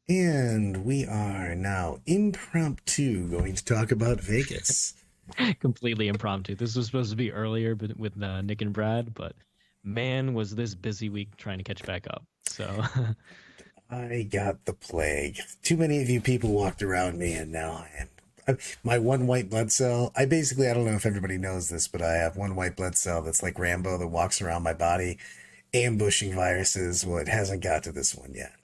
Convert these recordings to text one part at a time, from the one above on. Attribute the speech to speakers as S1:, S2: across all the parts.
S1: And we are now impromptu going to talk about Vegas.
S2: Completely impromptu. This was supposed to be earlier, but with Nick and Brad, but man, was this busy week trying to catch back up. So,
S1: I got the plague. Too many of you people walked around me, and now I am. My one white blood cell. I don't know if everybody knows this, but I have one white blood cell that's like Rambo that walks around my body, ambushing viruses. Well, it hasn't got to this one yet.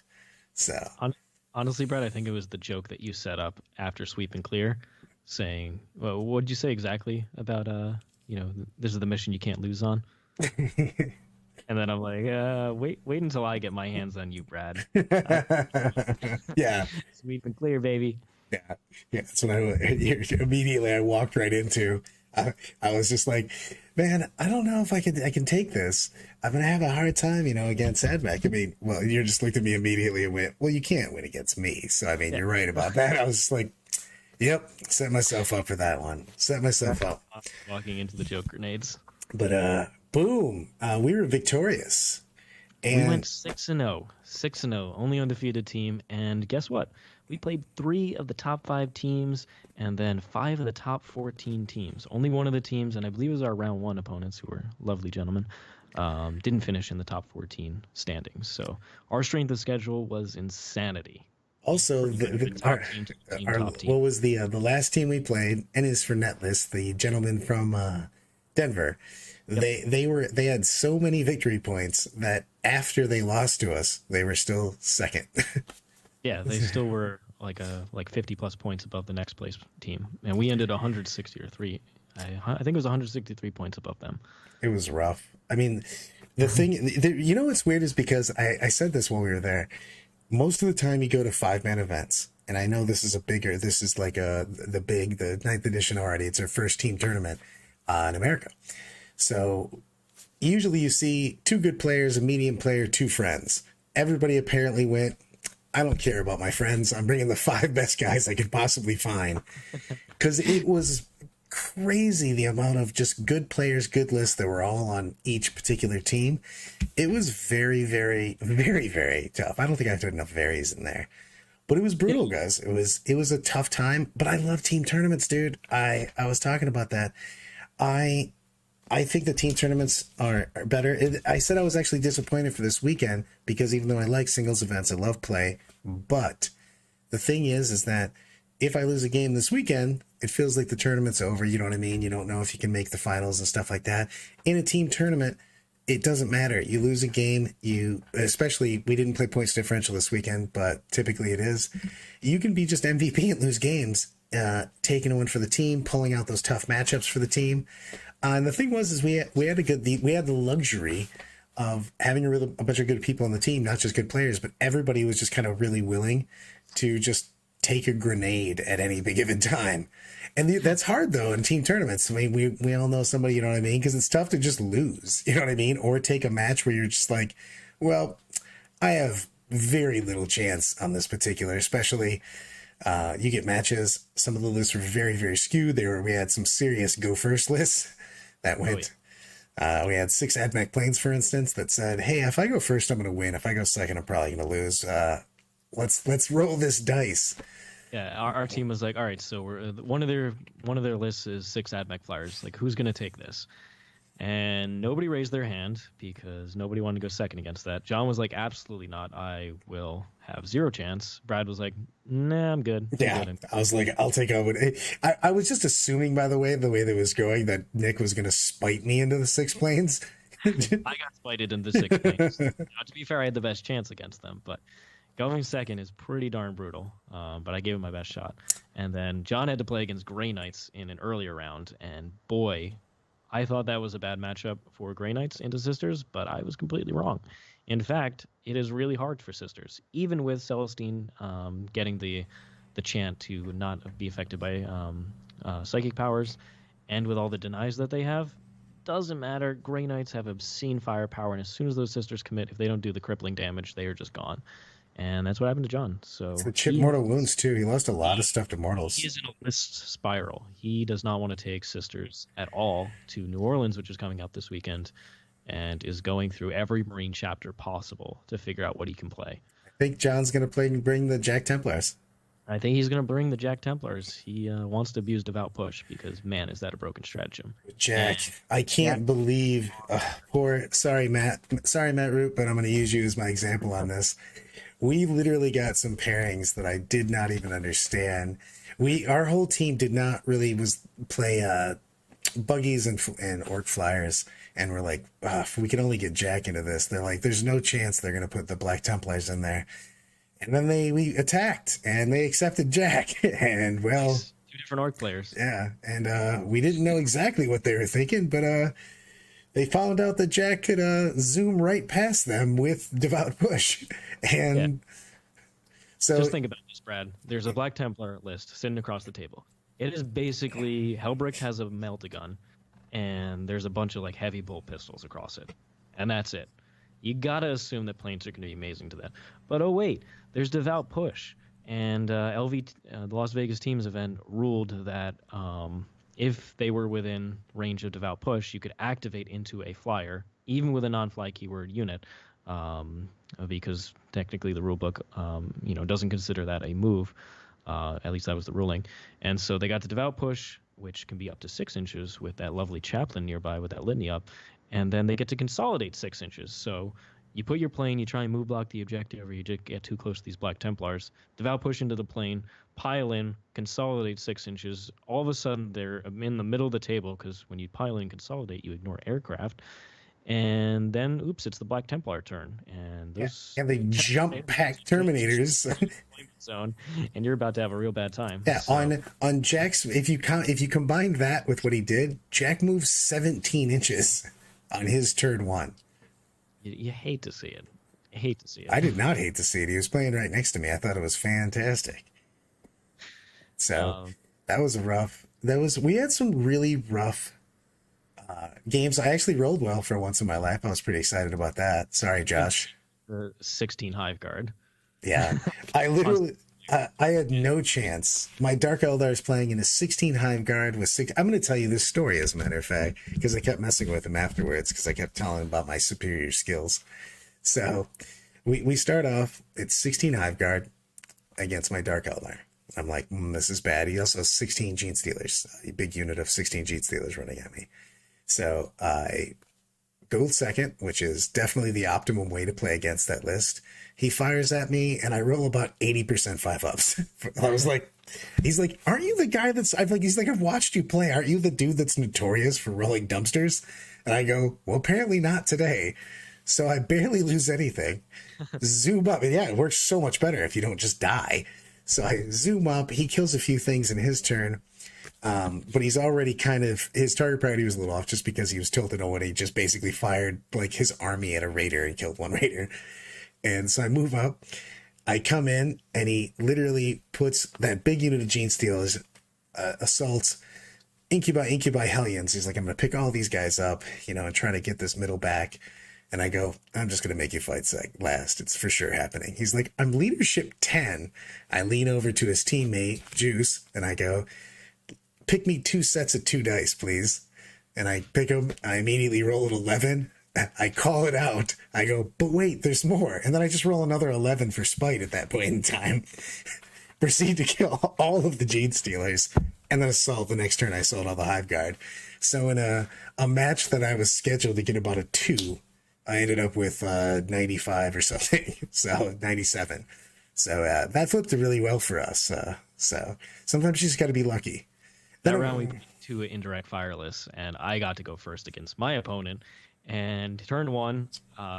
S1: So,
S2: hon honestly, Brad, I think it was the joke that you set up after sweep and clear, saying, "Well, what did you say exactly about this is the mission you can't lose on." And then I'm like, wait until I get my hands on you, Brad. Uh,
S1: yeah,
S2: Sweep and clear, baby.
S1: yeah, yeah. That's what I immediately I walked right into. I was just like, man, I don't know if I can take this. I'm gonna have a hard time, against Admech. I mean, well, you just looked at me immediately and went, well, you can't win against me. So I mean,
S2: Yeah.
S1: you're right about that. I was just like, yep, set myself up for that one. Set myself up.
S2: Walking into the joke grenades.
S1: But boom, we were victorious.
S2: We went
S1: And
S2: 6-0, 6-0, only undefeated team. And guess what? We played three of the top five teams and then five of the top 14 teams. Only one of the teams, and I believe it was our round one opponents, who were lovely gentlemen, didn't finish in the top 14 standings. So our strength of schedule was insanity.
S1: also,
S2: Pretty good. Been top team, top team,
S1: our
S2: top team.
S1: what was the last team we played, and is for Netlist, the gentleman from Denver.
S2: Yep.
S1: They had so many victory points that after they lost to us, they were still second.
S2: Yeah, they still were like 50 plus points above the next place team, and we ended 160 or three. I think it was 163 points above them.
S1: It was rough. I mean, what's weird is because I said this while we were there. Most of the time, you go to 5-man events, and I know this is like the ninth edition already. It's our first team tournament in America. So usually you see two good players, a medium player, two friends. Everybody apparently went, I don't care about my friends. I'm bringing the five best guys I could possibly find. Because it was crazy the amount of just good players, good lists that were all on each particular team. It was very, very, very, very tough. I don't think I've done enough varies in there. But it was
S2: Yeah,
S1: brutal, guys. It was a tough time. But I love team tournaments, dude. I was talking about that. I I think the team tournaments are better. I said I was actually disappointed for this weekend because even though I like singles events, I love play. But the thing is that if I lose a game this weekend, it feels like the tournament's over. You know what I mean? You don't know if you can make the finals and stuff like that. In a team tournament, it doesn't matter. You lose a game, especially we didn't play points differential this weekend, but typically it is. You can be just MVP and lose games, taking a win for the team, pulling out those tough matchups for the team. And the thing was, is we had the luxury of having a bunch of good people on the team, not just good players, but everybody was just kind of really willing to just take a grenade at any given time. And that's hard though in team tournaments. I mean, we all know somebody, you know what I mean? Because it's tough to just lose, you know what I mean? Or take a match where you're just like, well, I have very little chance on this particular, especially you get matches. Some of the lists were very, very skewed. We had some serious go first lists that
S2: oh yeah.
S1: went. We had 6 AdMech planes, for instance, that said, "Hey, if I go first, I'm going to win. If I go second, I'm probably going to lose. Let's roll this dice."
S2: Yeah, our team was like, all right, so we're one of their lists is 6 AdMech flyers. Like, who's gonna take this? And nobody raised their hand because nobody wanted to go second against that. John was like, absolutely not. I will have zero chance. Brad was like, nah, I'm good. I'm
S1: Yeah,
S2: good.
S1: I was like, I'll take over. I was just assuming, by the way that was going, that Nick was going to spite me into the 6 planes.
S2: I got spited in the 6 planes. Now, to be fair, I had the best chance against them, but going second is pretty darn brutal. But I gave it my best shot. And then John had to play against Grey Knights in an earlier round, and boy, I thought that was a bad matchup for Grey Knights into Sisters, but I was completely wrong. In fact, it is really hard for Sisters, even with Celestine getting the chant to not be affected by psychic powers, and with all the denies that they have. Doesn't matter. Grey Knights have obscene firepower, and as soon as those sisters commit, if they don't do the crippling damage, they are just gone. And that's what happened to John.
S1: It's
S2: So
S1: the chip mortal wounds too. He lost a lot of stuff to
S2: he
S1: mortals.
S2: is in a list spiral. He does not want to take sisters at all to New Orleans, which is coming up this weekend, and is going through every Marine chapter possible to figure out what he can play.
S1: think John's gonna bring the Jack Templars.
S2: I think he's going to bring the Jack Templars. He wants to abuse Devout Push because, man, is that a broken stratagem.
S1: Jack,
S2: And
S1: I can't believe. Sorry, Matt. Sorry, Matt Root, but I'm going to use you as my example on this. We literally got some pairings that I did not even understand. Our whole team did not really play buggies and orc flyers, and we're like, if we can only get Jack into this. They're like, there's no chance they're going to put the Black Templars in there. And then we attacked, and they accepted Jack, and well,
S2: two different orc players.
S1: Yeah, and we didn't know exactly what they were thinking, but they found out that Jack could zoom right past them with Devout Push, and so
S2: just think about this, Brad. There's a Black Templar list sitting across the table. It is basically Hellbrick has a melt-a-gun, and there's a bunch of like heavy bolt pistols across it, and that's it. You gotta assume that planes are going to be amazing to that. But oh wait, there's Devout Push, and the Las Vegas Teams event ruled that if they were within range of Devout Push, you could activate into a flyer, even with a non-fly keyword unit, because technically the rulebook, doesn't consider that a move. At least that was the ruling. And so they got the Devout Push, which can be up to 6 inches with that lovely chaplain nearby with that litany up. And then they get to consolidate 6 inches. So you put your plane, you try and move block the objective, or you just get too close to these Black Templars. Devout Push into the plane, pile in, consolidate 6 inches. All of a sudden, they're in the middle of the table, because when you pile in and consolidate, you ignore aircraft. And then, oops, it's the Black Templar turn. And those
S1: they jump pack Terminators.
S2: Zone, and you're about to have a real bad time.
S1: Yeah, so. on Jack's, if you combine that with what he did, Jack moves 17 inches on his turn 1.
S2: You hate to see it.
S1: I did not hate to see it. He was playing right next to me. I thought it was fantastic. So that was rough. We had some really rough games. I actually rolled well for once in my life. I was pretty excited about that. Sorry, Josh.
S2: The 16 Hive Guard.
S1: Yeah, I literally, I had no chance. My Dark Eldar is playing in a 16 Hive Guard with 6. I'm going to tell you this story, as a matter of fact, because I kept messing with him afterwards, because I kept telling him about my superior skills. So we start off, it's 16 Hive Guard against my Dark Eldar. I'm like, this is bad. He also has 16 Gene Stealers, a big unit of 16 Gene Stealers running at me. So I go second, which is definitely the optimum way to play against that list. He fires at me, and I roll about 80% 5-ups. I was like, he's like, aren't you the guy I've watched you play. Aren't you the dude that's notorious for rolling dumpsters? And I go, well, apparently not today. So I barely lose anything. Zoom up. And yeah, it works so much better if you don't just die. So I zoom up. He kills a few things in his turn. But he's already his target priority was a little off just because he was tilted on when he just basically fired like his army at a raider and killed one raider. And so I move up, I come in, and he literally puts that big unit of Gene Stealers, assaults, Incubi Hellions. He's like, I'm going to pick all these guys up, and try to get this middle back. And I go, I'm just going to make you fight last. It's for sure happening. He's like, I'm leadership 10. I lean over to his teammate, Juice, and I go, pick me 2 sets of 2 dice, please. And I pick them. I immediately roll an 11. I call it out. I go, but wait, there's more. And then I just roll another 11 for spite at that point in time. Proceed to kill all of the Gene Stealers. And then assault the next turn. I assault all the Hive Guard. So in a match that I was scheduled to get about a 2, I ended up with 95 or something. So 97. So that flipped really well for us. So sometimes you just got to be lucky.
S2: That round we played 2 indirect fireless, and I got to go first against my opponent. And turn 1,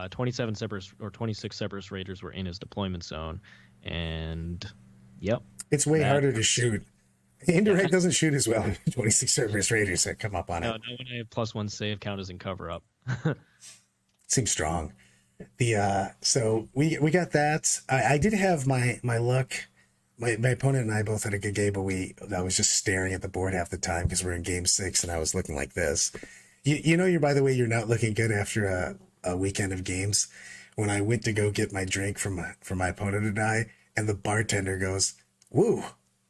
S2: 26 Cerberus Raiders were in his deployment zone. And, yep.
S1: It's way harder to shoot. Indirect doesn't shoot as well. 26 Cerberus Raiders that come up on it.
S2: No, when I have +1 save count as in cover up.
S1: Seems strong. So we got that. I did have my luck. My opponent and I both had a good game, but I was just staring at the board half the time because we're in game 6 and I was looking like this. By the way, you're not looking good after a weekend of games. When I went to go get my drink from my opponent and I, and the bartender goes, "Woo,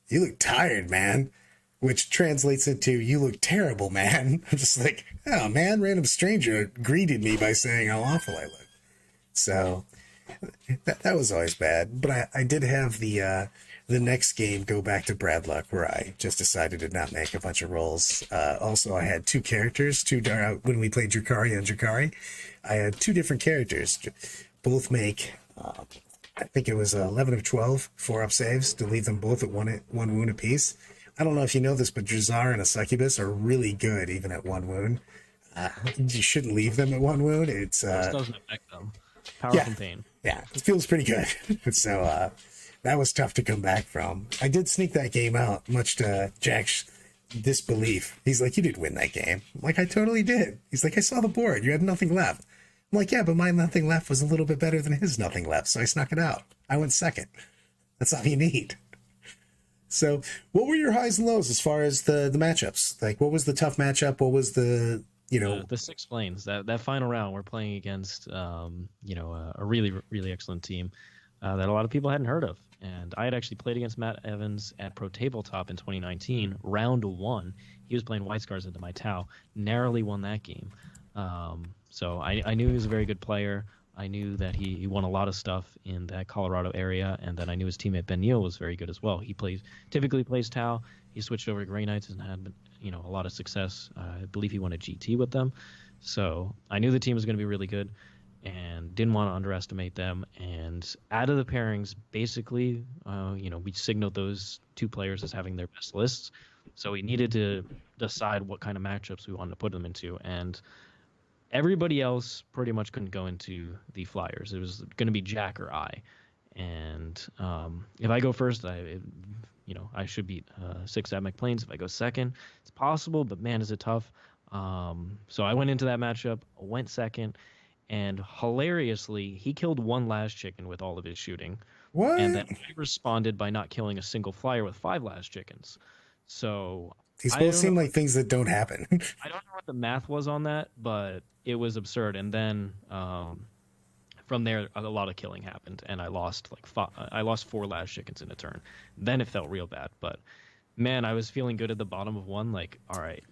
S1: you look tired, man," which translates into, "You look terrible, man." I'm just like, oh man, random stranger greeted me by saying how awful I look. So That was always bad. But I did have the next game go back to Brad Luck, where I just decided to not make a bunch of rolls. Also, I had two characters. When we played Drukari on Drukari, I had two different characters. Both make, I think it was 11 of 12 4-up saves to leave them both at one wound apiece. I don't know if you know this, but Drazar and a Succubus are really good even at one wound. You shouldn't leave them at one wound. It's
S2: This doesn't affect them. Power
S1: yeah.
S2: contain.
S1: Yeah, it feels pretty good. So that was tough to come back from. I did sneak that game out, much to Jack's disbelief. He's like, "You didn't win that game." I'm like, "I totally did." He's like, "I saw the board. You had nothing left." I'm like, "Yeah, but my nothing left was a little bit better than his nothing left, so I snuck it out. I went second. That's all you need." So, what were your highs and lows as far as the matchups? Like, what was the tough matchup? What was the
S2: the Six Flames, that final round, we're playing against a really excellent team that a lot of people hadn't heard of. And I had actually played against Matt Evans at Pro Tabletop in 2019, round 1. He was playing White Scars into my Tau, narrowly won that game. So I knew he was a very good player. I knew that he won a lot of stuff in that Colorado area, and then I knew his teammate Ben Neal was very good as well. He typically plays Tau. He switched over to Grey Knights and had a lot of success. I believe he won a GT with them. So I knew the team was going to be really good and didn't want to underestimate them. And out of the pairings, basically, we signaled those two players as having their best lists. So we needed to decide what kind of matchups we wanted to put them into. And everybody else pretty much couldn't go into the Flyers. It was going to be Jack or I. And if I go first, I should beat 6 Atmec Plains. If I go second, it's possible, but man, is it tough. So I went into that matchup, went second, and hilariously, he killed one last chicken with all of his shooting.
S1: What?
S2: And then I responded by not killing a single flyer with 5 last chickens. So
S1: these both seem like things that don't happen.
S2: I don't know what the math was on that, but it was absurd. And then from there, a lot of killing happened, and I lost I lost 4 last chickens in a turn. Then it felt real bad, but man, I was feeling good at the bottom of one. Like, all right,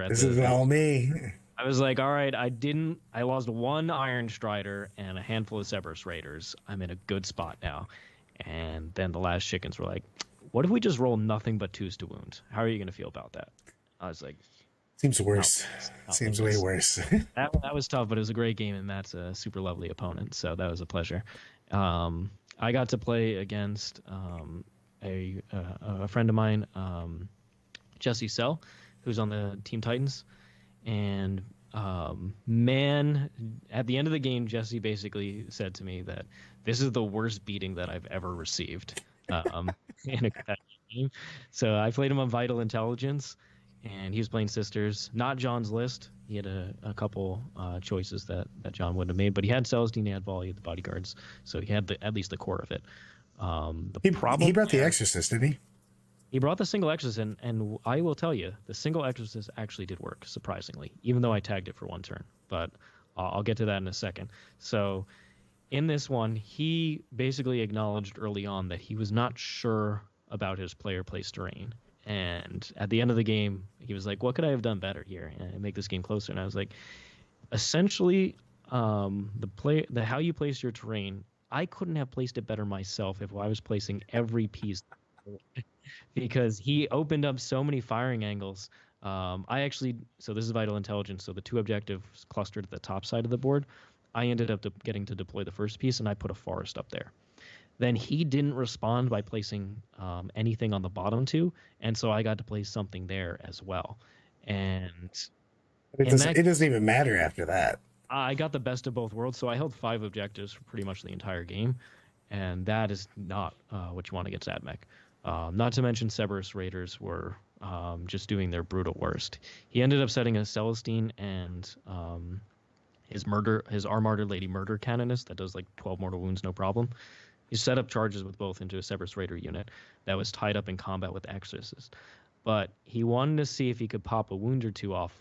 S1: this is all me.
S2: I was like, all right, I lost 1 Iron Strider and a handful of Cerberus Raiders. I'm in a good spot now. And then the last chickens were like, what if we just roll nothing but 2s to wound? How are you going to feel about that? I was like,
S1: seems worse. Seems way worse.
S2: that was tough, but it was a great game, and Matt's a super lovely opponent, so that was a pleasure. I got to play against a friend of mine, Jesse Sell, who's on the Team Titans. And man, at the end of the game, Jesse basically said to me that this is the worst beating that I've ever received in a competitive game. So I played him on Vital Intelligence, and he was playing Sisters. Not John's list. He had a couple choices that John wouldn't have made, but he had Celestine, he had Vol, he had the bodyguards, so he had at least the core of it.
S1: He brought the Exorcist, didn't he?
S2: He brought the single Exorcist, and I will tell you, the single Exorcist actually did work, surprisingly, even though I tagged it for 1 turn. But I'll get to that in a second. So in this one, he basically acknowledged early on that he was not sure about his player place terrain. And at the end of the game, he was like, what could I have done better here and make this game closer? And I was like, essentially, the how you place your terrain, I couldn't have placed it better myself if I was placing every piece because he opened up so many firing angles. So this is Vital Intelligence, so the 2 objectives clustered at the top side of the board. I ended up getting to deploy the first piece, and I put a forest up there. Then he didn't respond by placing anything on the bottom 2, and so I got to place something there as well. And
S1: it doesn't even matter after that.
S2: I got the best of both worlds, so I held 5 objectives for pretty much the entire game, and that is not what you want against AdMech. Not to mention Cerberus Raiders were just doing their brutal worst. He ended up setting a Celestine and his Armarder Lady Murder Canonist that does like 12 mortal wounds, no problem. He set up charges with both into a Cerberus Raider unit that was tied up in combat with Exorcist. But he wanted to see if he could pop a wound or 2 off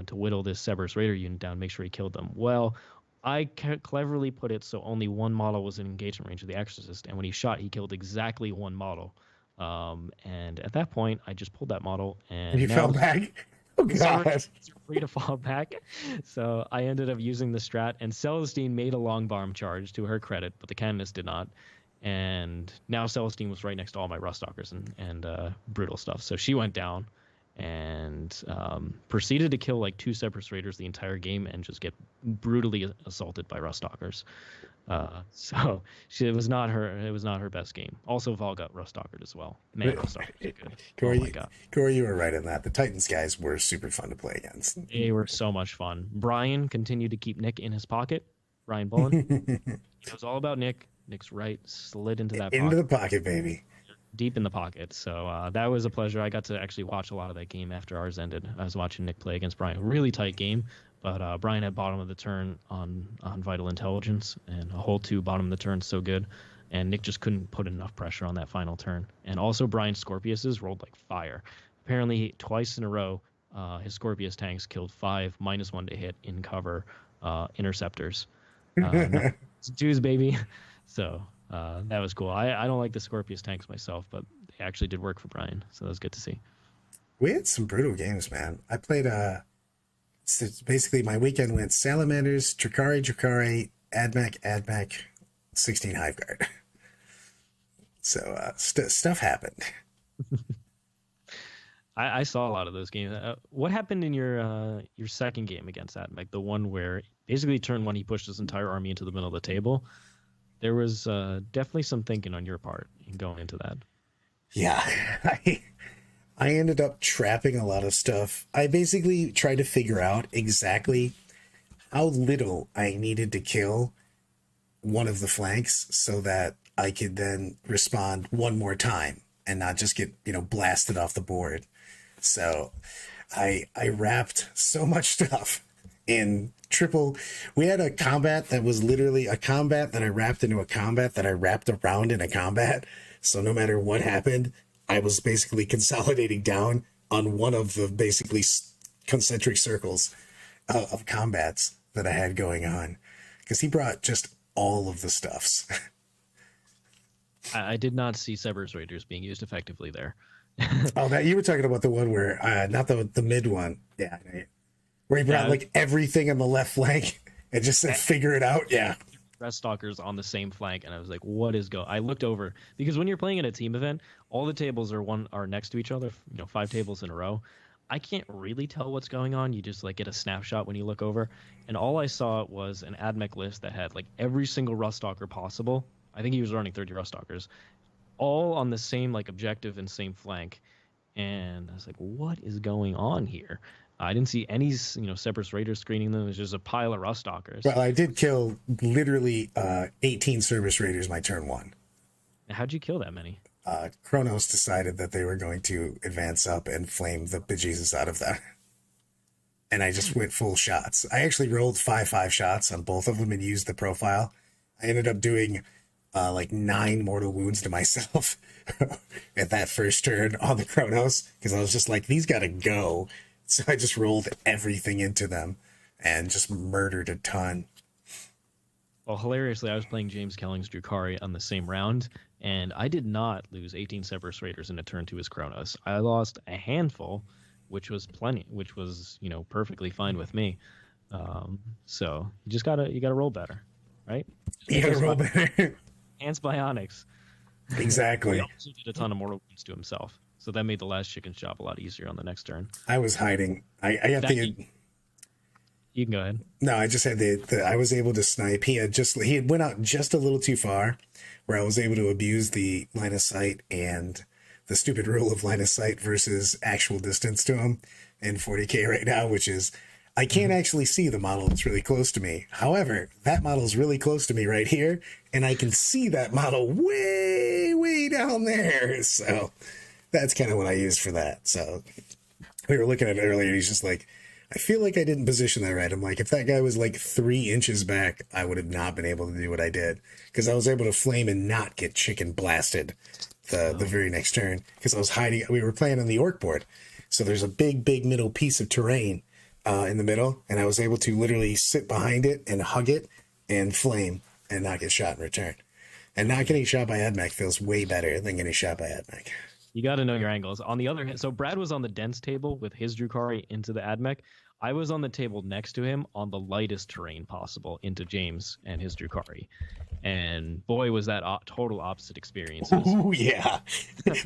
S2: to whittle this Cerberus Raider unit down, make sure he killed them. Well, I cleverly put it so only 1 model was in engagement range of the Exorcist, and when he shot, he killed exactly 1 model. And at that point, I just pulled that model, and
S1: you fell back. Oh
S2: For some reason,
S1: God.
S2: you're free to fall back. So I ended up using the strat, and Celestine made a long bomb charge to her credit, but the Canonist did not. And now Celestine was right next to all my Rustalkers and brutal stuff. So she went down and proceeded to kill like 2 Separate Raiders the entire game and just get brutally assaulted by Rustalkers. So it was not her best game. Also, Vol got Rustalkered as well. Man, Rustalkers are good.
S1: Corey,
S2: Oh my god.
S1: Corey, you were right on that. The Titans guys were super fun to play against.
S2: They were so much fun. Brian continued to keep Nick in his pocket. Brian Bullen. It was all about Nick. Nick's right slid into that
S1: Into
S2: pocket.
S1: the pocket, baby.
S2: Deep in the pocket. So that was a pleasure. I got to actually watch a lot of that game after ours ended. I was watching Nick play against Brian. Really tight game, but Brian had bottom of the turn on Vital Intelligence, and a whole 2 bottom of the turn so good. And Nick just couldn't put enough pressure on that final turn. And also Brian's Scorpiuses rolled like fire. Apparently twice in a row, his Scorpius tanks killed 5 -1 to hit in cover interceptors. Jews, baby. So that was cool. I don't like the Scorpius tanks myself, but they actually did work for Brian, so that was good to see.
S1: We had some brutal games, man. I played so basically my weekend went Salamanders, Drukari, AdMech, 16 Hiveguard. So stuff happened.
S2: I saw a lot of those games. What happened in your second game against AdMech, the one where basically turn 1 he pushed his entire army into the middle of the table? There was definitely some thinking on your part in going into that.
S1: Yeah, I ended up trapping a lot of stuff. I basically tried to figure out exactly how little I needed to kill one of the flanks so that I could then respond one more time and not just get, blasted off the board. So I wrapped so much stuff in triple. We had a combat that was literally a combat that I wrapped into a combat that I wrapped around in a combat. So no matter what happened, I was basically consolidating down on one of the basically concentric circles of combats that I had going on, because he brought just all of the stuffs.
S2: I did not see Severus Raiders being used effectively there.
S1: Oh, that you were talking about the one where, not the mid one. Yeah. Where he brought like everything on the left flank and just said, figure it out. Yeah.
S2: Rest stalkers on the same flank, and I was like, what is I looked over, because when you're playing at a team event, all the tables are next to each other, 5 tables in a row. I can't really tell what's going on. You just like get a snapshot when you look over, and all I saw was an AdMech list that had like every single Rust Stalker possible. I think he was running 30 Rust Stalkers, all on the same like objective and same flank. And I was like, what is going on here? I didn't see any, Separate Raiders screening them. It was just a pile of Rust Stalkers.
S1: Well, I did kill literally 18 Service Raiders my turn 1.
S2: How'd you kill that many?
S1: Kronos decided that they were going to advance up and flame the bejesus out of them. And I just went full shots. I actually rolled 5 shots on both of them and used the profile. I ended up doing like 9 mortal wounds to myself at that first turn on the Kronos, because I was just like, these gotta go. So I just rolled everything into them and just murdered a ton.
S2: Well, hilariously, I was playing James Kelling's Drukari on the same round, and I did not lose 18 Severus Raiders in a turn to his Kronos. I lost a handful, which was plenty, which was, perfectly fine with me. So you gotta roll better, right?
S1: You gotta roll better.
S2: Ants Bionics.
S1: Exactly.
S2: He also did a ton of mortal wounds to himself. So that made the last chicken's job a lot easier on the next turn.
S1: I was hiding. I got the...
S2: You can go ahead.
S1: No, I just had I was able to snipe. He had went out just a little too far, where I was able to abuse the line of sight and the stupid rule of line of sight versus actual distance to him in 40K right now, which is I can't actually see the model that's really close to me. However, that model is really close to me right here, and I can see that model way, way down there. So that's kind of what I used for that. So we were looking at it earlier. He's just like, I feel like I didn't position that right. I'm like, if that guy was like 3 inches back, I would have not been able to do what I did, because I was able to flame and not get chicken blasted the very next turn, because I was hiding. We were playing on the Ork board, so there's a big middle piece of terrain in the middle, and I was able to literally sit behind it and hug it and flame and not get shot in return. And not getting shot by AdMech feels way better than getting shot by AdMech.
S2: You got to know your angles. On the other hand, so Brad was on the dense table with his Drukari into the AdMech. I was on the table next to him on the lightest terrain possible into James and his Drukari. And boy, was that total opposite experiences.
S1: Ooh, yeah.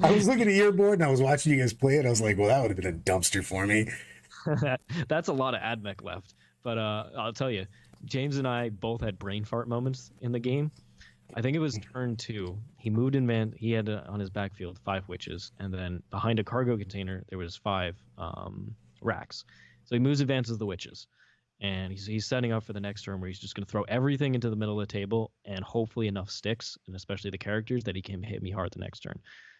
S1: I was looking at your board and I was watching you guys play it. I was like, well, that would have been a dumpster for me.
S2: That's a lot of AdMech left. But I'll tell you, James and I both had brain fart moments in the game. I think it was turn 2. He moved in man. He had on his backfield 5 witches, and then behind a cargo container there was 5 racks. So he moves, advances the witches, and he's setting up for the next turn where he's just going to throw everything into the middle of the table, and hopefully enough sticks, and especially the characters, that he can hit me hard the next turn.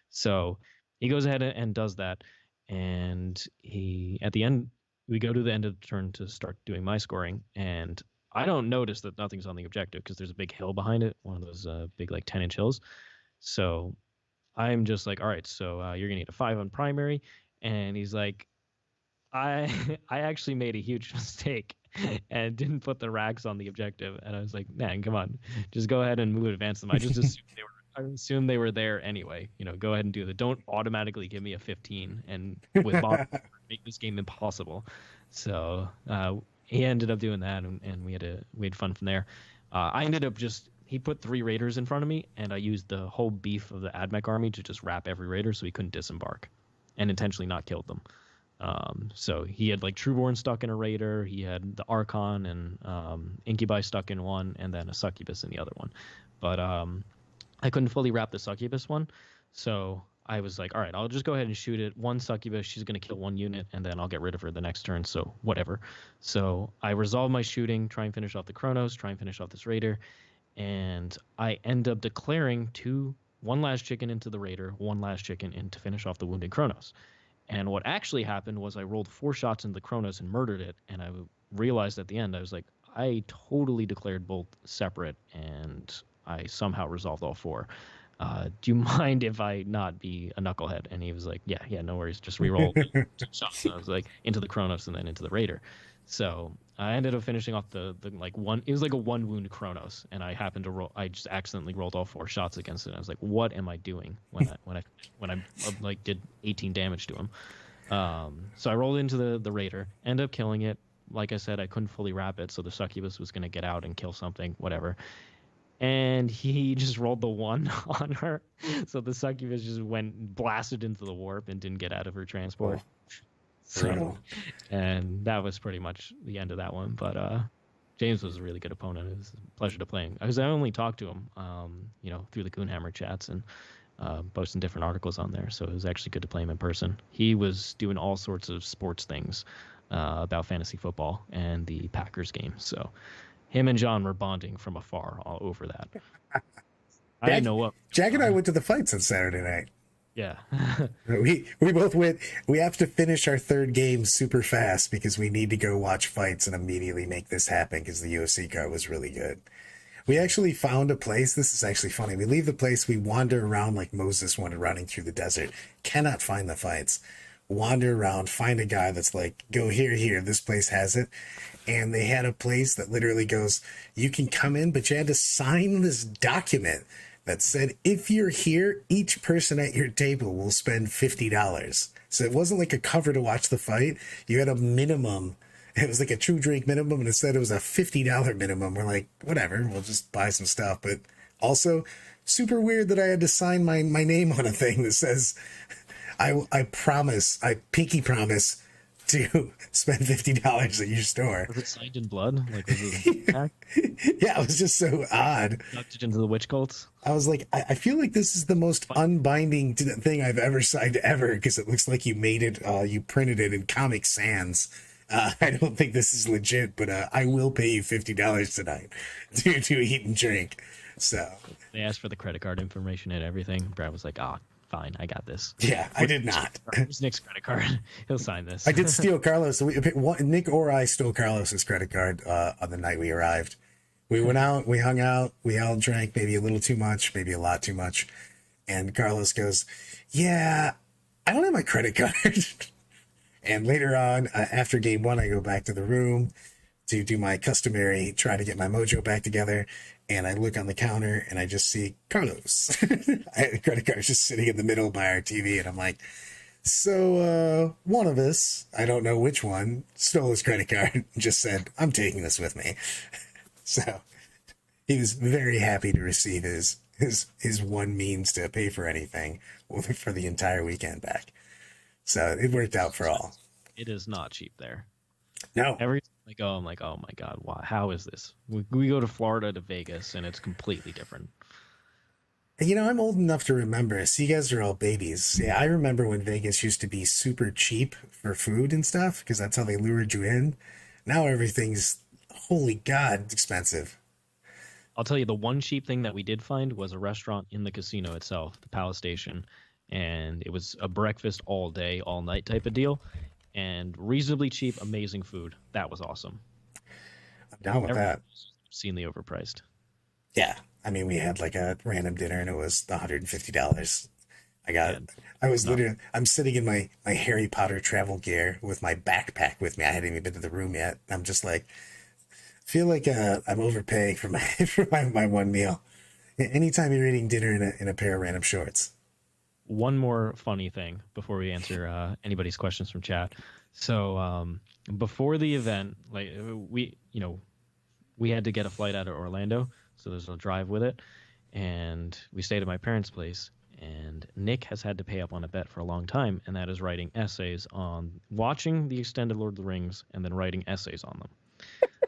S2: So he goes ahead and does that, and he at the end we go to the end of the turn to start doing my scoring, and I don't notice that nothing's on the objective because there's a big hill behind it, one of those big like 10-inch hills. So I'm just like, all right, so you're gonna need a 5 on primary, and he's like, I I actually made a huge mistake and didn't put the racks on the objective, and I was like, man, come on, just go ahead and move advance them. I just assumed they were there anyway. Go ahead and do that. Don't automatically give me a 15 and with Bob make this game impossible. So he ended up doing that, and we had fun from there. I ended up he put 3 raiders in front of me, and I used the whole beef of the AdMech army to just wrap every raider so he couldn't disembark, and intentionally not killed them. So he had like Trueborn stuck in a raider, he had the Archon and Incubi stuck in one, and then a Succubus in the other one. But I couldn't fully wrap the Succubus one, so I was like, all right, I'll just go ahead and shoot it. One Succubus, she's going to kill 1 unit, and then I'll get rid of her the next turn, so whatever. So I resolve my shooting, try and finish off the Chronos, try and finish off this Raider, and I end up declaring 1 last chicken into the Raider, 1 last chicken in to finish off the wounded Chronos. And what actually happened was I rolled 4 shots into the Chronos and murdered it, and I realized at the end, I was like, I totally declared both separate, and I somehow resolved all 4. Do you mind if I not be a knucklehead? And he was like, yeah, no worries. Just reroll 2 shots. And I was like, into the Chronos and then into the Raider. So I ended up finishing off the like one. It was like a 1 wound Chronos, and I happened to roll. I just accidentally rolled all 4 shots against it. And I was like, what am I doing when I like did 18 damage to him? So I rolled into the Raider, ended up killing it. Like I said, I couldn't fully wrap it, so the Succubus was going to get out and kill something, whatever. And he just rolled the 1 on her, so the Succubus just blasted into the warp and didn't get out of her transport. So, and that was pretty much the end of that one. But James was a really good opponent. It was a pleasure to play him. I only talked to him, through the Goonhammer chats and posting different articles on there. So it was actually good to play him in person. He was doing all sorts of sports things about fantasy football and the Packers game. So him and John were bonding from afar all over that. I didn't know what.
S1: Jack and I went to the fights on Saturday night.
S2: Yeah.
S1: we both went. We have to finish our 3rd game super fast because we need to go watch fights and immediately make this happen because the UFC card was really good. We actually found a place. This is actually funny. We leave the place. We wander around like Moses wanted running through the desert. Cannot find the fights. Wander around, find a guy that's like, go here. This place has it. And they had a place that literally goes, you can come in, but you had to sign this document that said, if you're here, each person at your table will spend $50. So it wasn't like a cover to watch the fight. You had a minimum. It was like a true drink minimum, and instead it was a $50 minimum. We're like, whatever, we'll just buy some stuff. But also, super weird that I had to sign my name on a thing that says, I pinky promise to spend $50 at your store.
S2: Was it signed in blood? Like, was it
S1: yeah, it was just so odd.
S2: Inducted into the witch cults.
S1: I was like, I feel like this is the most unbinding thing I've ever signed ever, because it looks like you made it, you printed it in Comic Sans. I don't think this is legit, but I will pay you $50 tonight to eat and drink. So
S2: they asked for the credit card information and everything. Brad was like, fine, I got this.
S1: Yeah, I did not.
S2: Here's Nick's credit card. He'll sign this.
S1: I did steal Carlos. Nick or I stole Carlos's credit card on the night we arrived. We went out, we hung out, we all drank maybe a little too much, maybe a lot too much. And Carlos goes, yeah, I don't have my credit card. And later on, after game 1, I go back to the room. to do my customary try to get my mojo back together, and I look on the counter and I just see Carlos. Credit card's just sitting in the middle by our TV, and I'm like, so one of us, I don't know which one, stole his credit card and just said, I'm taking this with me. So he was very happy to receive his one means to pay for anything for the entire weekend back. So it worked out for all.
S2: It is not cheap there.
S1: No.
S2: Every time I go, I'm like, oh my God, wow, how is this? We go to Florida, to Vegas, and it's completely different.
S1: I'm old enough to remember. So you guys are all babies. Yeah, I remember when Vegas used to be super cheap for food and stuff, because that's how they lured you in. Now everything's, holy God, expensive.
S2: I'll tell you, the one cheap thing that we did find was a restaurant in the casino itself, the Palace Station, and it was a breakfast all day, all night type of deal, and reasonably cheap, amazing food. That was awesome.
S1: I'm down with that.
S2: Obscenely overpriced.
S1: Yeah. I mean, we had like a random dinner and it was $150. I'm sitting in my Harry Potter travel gear with my backpack with me. I hadn't even been to the room yet. I'm just like, feel like I'm overpaying for my one meal. Anytime you're eating dinner in a pair of random shorts.
S2: One more funny thing before we answer anybody's questions from chat. So before the event, like we had to get a flight out of Orlando, so there's no drive with it, and we stayed at my parents' place. And Nick has had to pay up on a bet for a long time, and that is writing essays on watching the extended Lord of the Rings and then writing essays on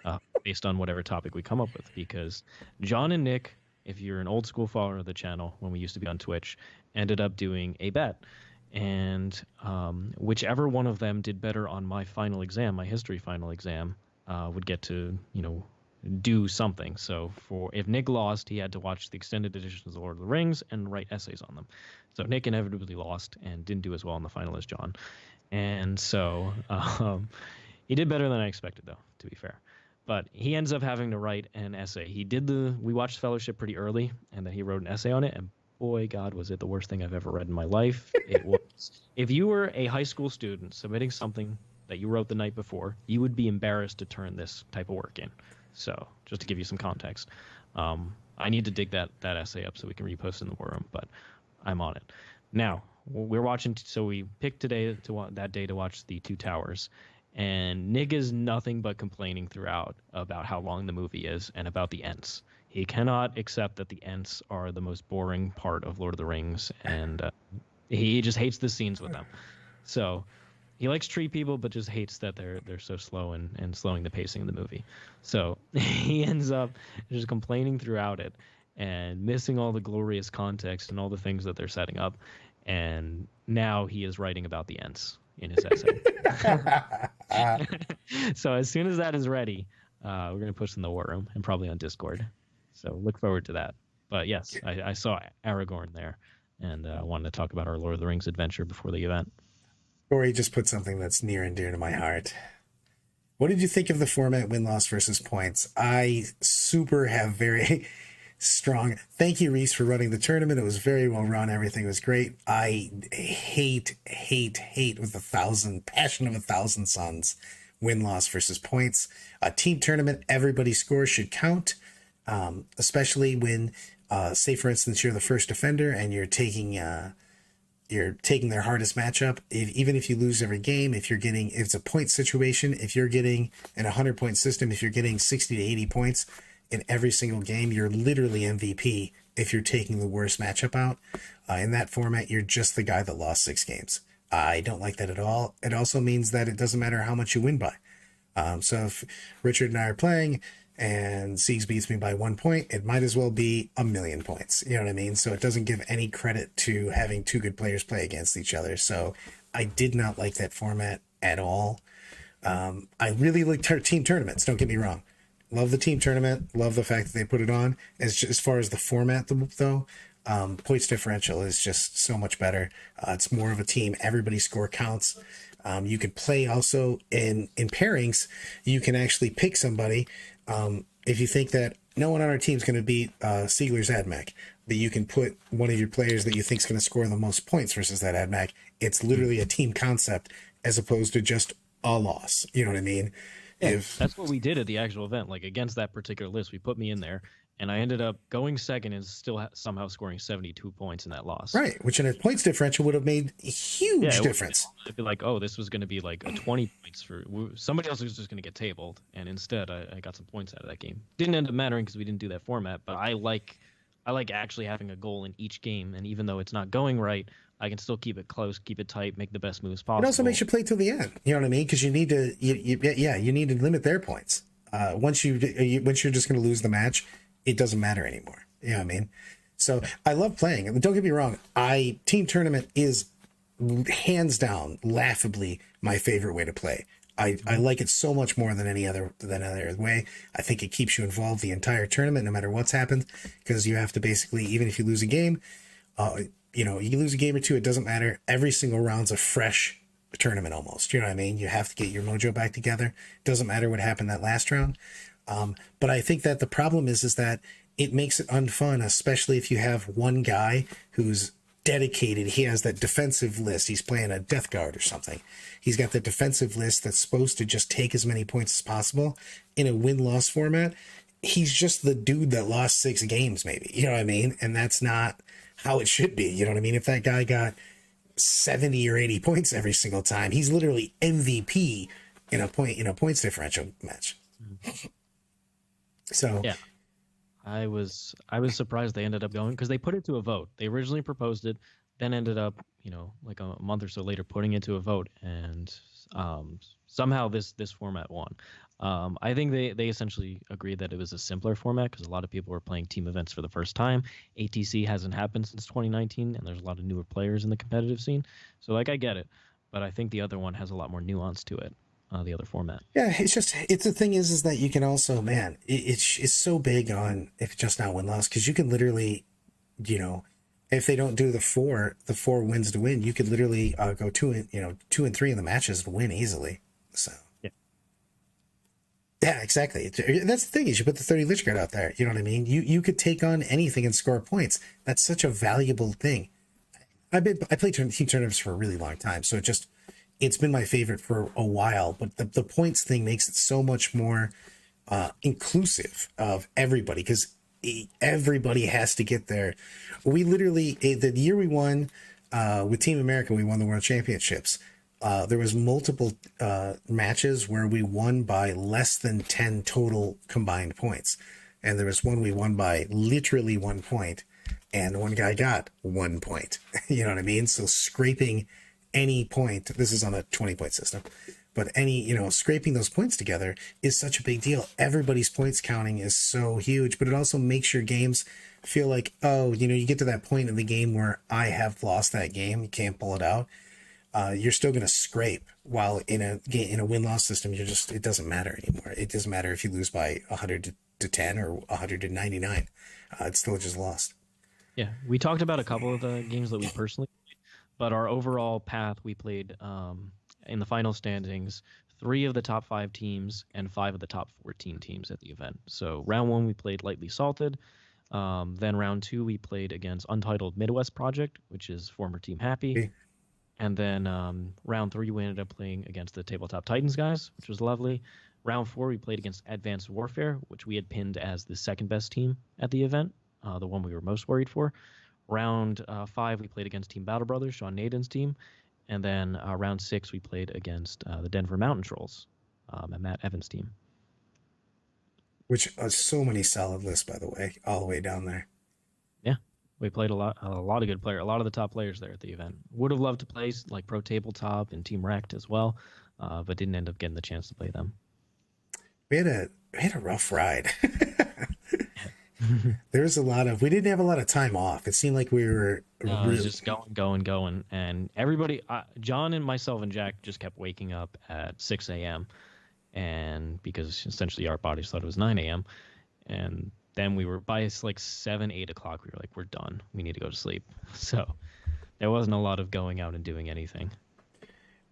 S2: them, based on whatever topic we come up with. Because John and Nick, if you're an old school follower of the channel, when we used to be on Twitch, ended up doing a bet. And whichever one of them did better on my final exam, my history final exam, would get to, do something. So if Nick lost, he had to watch the extended editions of The Lord of the Rings and write essays on them. So Nick inevitably lost and didn't do as well in the final as John. And so he did better than I expected, though, to be fair. But he ends up having to write an essay. We watched Fellowship pretty early, and then he wrote an essay on it, and boy, God, was it the worst thing I've ever read in my life. It was. If you were a high school student submitting something that you wrote the night before, you would be embarrassed to turn this type of work in. So just to give you some context, I need to dig that essay up so we can repost it in the war room, but I'm on it. Now, we're watching, so we picked that day to watch The Two Towers, and Nick is nothing but complaining throughout about how long the movie is and about the Ents. He cannot accept that the Ents are the most boring part of Lord of the Rings, and he just hates the scenes with them. So he likes tree people, but just hates that they're so slow and slowing the pacing of the movie. So he ends up just complaining throughout it and missing all the glorious context and all the things that they're setting up. And now he is writing about the Ents in his essay. So as soon as that is ready, we're going to push in the war room and probably on Discord. So look forward to that. But yes, I saw Aragorn there, and I wanted to talk about our Lord of the Rings adventure before the event.
S1: Corey just put something that's near and dear to my heart. What did you think of the format win-loss versus points? I have very strong... Thank you, Reese, for running the tournament. It was very well run. Everything was great. I hate with passion of 1,000 suns, win-loss versus points. A team tournament, everybody's score should count, especially when, say, for instance, you're the first defender and you're taking their hardest matchup. Even if you lose every game, if it's a point situation, if you're getting in a 100-point system, if you're getting 60 to 80 points in every single game, you're literally MVP. If you're taking the worst matchup out in that format, you're just the guy that lost 6 games. I don't like that at all. It also means that it doesn't matter how much you win by. So if Richard and I are playing and Siegs beats me by 1 point, it might as well be 1,000,000 points. You know what I mean? So it doesn't give any credit to having 2 good players play against each other. So I did not like that format at all. I really like team tournaments. Don't get me wrong. Love the team tournament. Love the fact that they put it on. As far as the format, though, points differential is just so much better. It's more of a team. Everybody's score counts. You can play also in pairings. You can actually pick somebody. If you think that no one on our team is going to beat Siegler's AdMech, that you can put one of your players that you think is going to score the most points versus that AdMech. It's literally a team concept as opposed to just a loss. You know what I mean? If
S2: That's what we did at the actual event. Like against that particular list, we put me in there, and I ended up going second and still somehow scoring 72 points in that loss.
S1: right, which in a points differential would have made a huge difference.
S2: I'd be like, oh, this was going to be like a 20 points for somebody else was just going to get tabled, and instead I got some points out of that game. Didn't end up mattering because we didn't do that format, but I like actually having a goal in each game, and even though it's not going right, I can still keep it close, keep it tight, make the best moves possible.
S1: It also makes you play till the end. You know what I mean? Because you need to, you need to limit their points. Once you're just going to lose the match, it doesn't matter anymore. You know what I mean? So I love playing. Don't get me wrong. Team tournament is hands down, laughably my favorite way to play. I like it so much more than any other way. I think it keeps you involved the entire tournament, no matter what's happened, because you have to basically, even if you lose a game, you lose a game or two, it doesn't matter. Every single round's a fresh tournament almost. You know what I mean? You have to get your mojo back together. It doesn't matter what happened that last round. But I think that the problem is that it makes it unfun, especially if you have one guy who's dedicated. He has that defensive list. He's playing a Death Guard or something. He's got the defensive list that's supposed to just take as many points as possible in a win-loss format. He's just the dude that lost 6 games, maybe. You know what I mean? And that's not how it should be. You know what I mean? If that guy got 70 or 80 points every single time, he's literally MVP in a points differential match. So
S2: yeah, I was surprised they ended up going, because they put it to a vote. They originally proposed it, then ended up, like a month or so later putting it to a vote, and somehow this format won. I think they essentially agreed that it was a simpler format because a lot of people were playing team events for the first time. ATC hasn't happened since 2019, and there's a lot of newer players in the competitive scene. So like I get it, but I think the other one has a lot more nuance to it. The other format.
S1: Yeah, it's the thing is that you can also, man, it's so big on if it's just not win-loss, because you can literally, if they don't do the four wins to win, you could literally go 2 and 3 in the matches and win easily. So yeah, exactly. That's the thing is you put the 30 Lich Guard out there. You know what I mean? You could take on anything and score points. That's such a valuable thing. I played team tournaments for a really long time, so it's been my favorite for a while, but the points thing makes it so much more inclusive of everybody, because everybody has to get there. We literally, the year we won with Team America, we won the World Championships. There was multiple matches where we won by less than 10 total combined points. And there was one we won by literally 1 point, and one guy got 1 point. You know what I mean? So scraping any point, this is on a 20-point system, but scraping those points together is such a big deal. Everybody's points counting is so huge, but it also makes your games feel like, you get to that point in the game where I have lost that game, you can't pull it out. You're still going to scrape, while in a win-loss system, it doesn't matter anymore. It doesn't matter if you lose by 100 to 10 or 199. It's still just lost.
S2: Yeah, we talked about a couple of the games that we personally played, but our overall path, we played in the final standings 3 of the top 5 teams and 5 of the top 14 teams at the event. So round 1 we played Lightly Salted. Then round 2 we played against Untitled Midwest Project, which is former Team Happy. And then round 3 we ended up playing against the Tabletop Titans guys, which was lovely. Round 4 we played against Advanced Warfare, which we had pinned as the second best team at the event, the one we were most worried for. Round 5 we played against Team Battle Brothers, Sean Naden's team. And then round 6 we played against the Denver Mountain Trolls, and Matt Evans' team.
S1: Which are so many solid lists, by the way, all the way down there.
S2: Yeah, we played a lot of good players, a lot of the top players there at the event. Would have loved to play like Pro Tabletop and Team Rect as well, but didn't end up getting the chance to play them.
S1: We had a rough ride. There was we didn't have a lot of time off. It seemed like we were
S2: really just going. And everybody, John and myself and Jack just kept waking up at 6 a.m. And because essentially our bodies thought it was 9 a.m. And then we were by like 7, 8 o'clock. We were like, we're done. We need to go to sleep. So there wasn't a lot of going out and doing anything.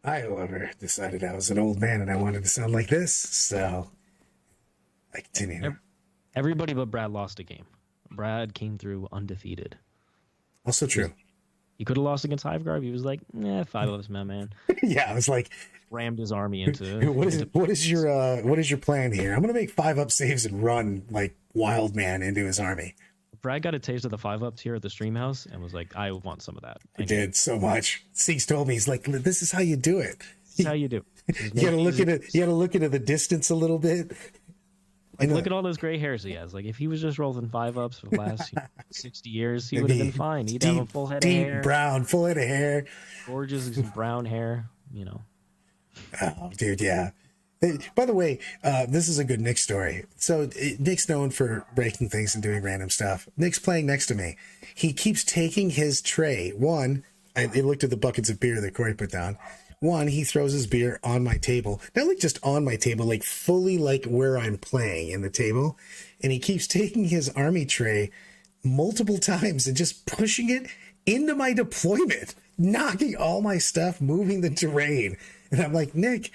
S1: I, however, decided I was an old man and I wanted to sound like this. So I continue.
S2: Everybody but Brad lost a game. Brad came through undefeated.
S1: Also true.
S2: He could have lost against Hiveguard. He was like, 5 of us, man.
S1: Yeah, I was like,
S2: rammed his army into.
S1: What is your plan here? I'm gonna make 5-up saves and run like wild man into his army.
S2: Brad got a taste of the 5-ups here at the stream house and was like, I want some of that.
S1: I did so much. Siegs told me, he's like, this is how you do it.
S2: This is how you do it.
S1: You gotta look at it. You gotta look into the distance a little bit.
S2: Like, look at all those gray hairs he has. Like, if he was just rolling 5-ups for the last 60 years, he would have been fine. He'd have a full head of hair.
S1: Brown, full head of hair.
S2: Gorgeous brown hair, you know.
S1: Oh, dude, yeah. By the way, this is a good Nick story. So Nick's known for breaking things and doing random stuff. Nick's playing next to me. He keeps taking his tray. I looked at the buckets of beer that Corey put down. He throws his beer on my table. Not like just on my table, like fully like where I'm playing in the table. And he keeps taking his army tray multiple times and just pushing it into my deployment, knocking all my stuff, moving the terrain. And I'm like, Nick,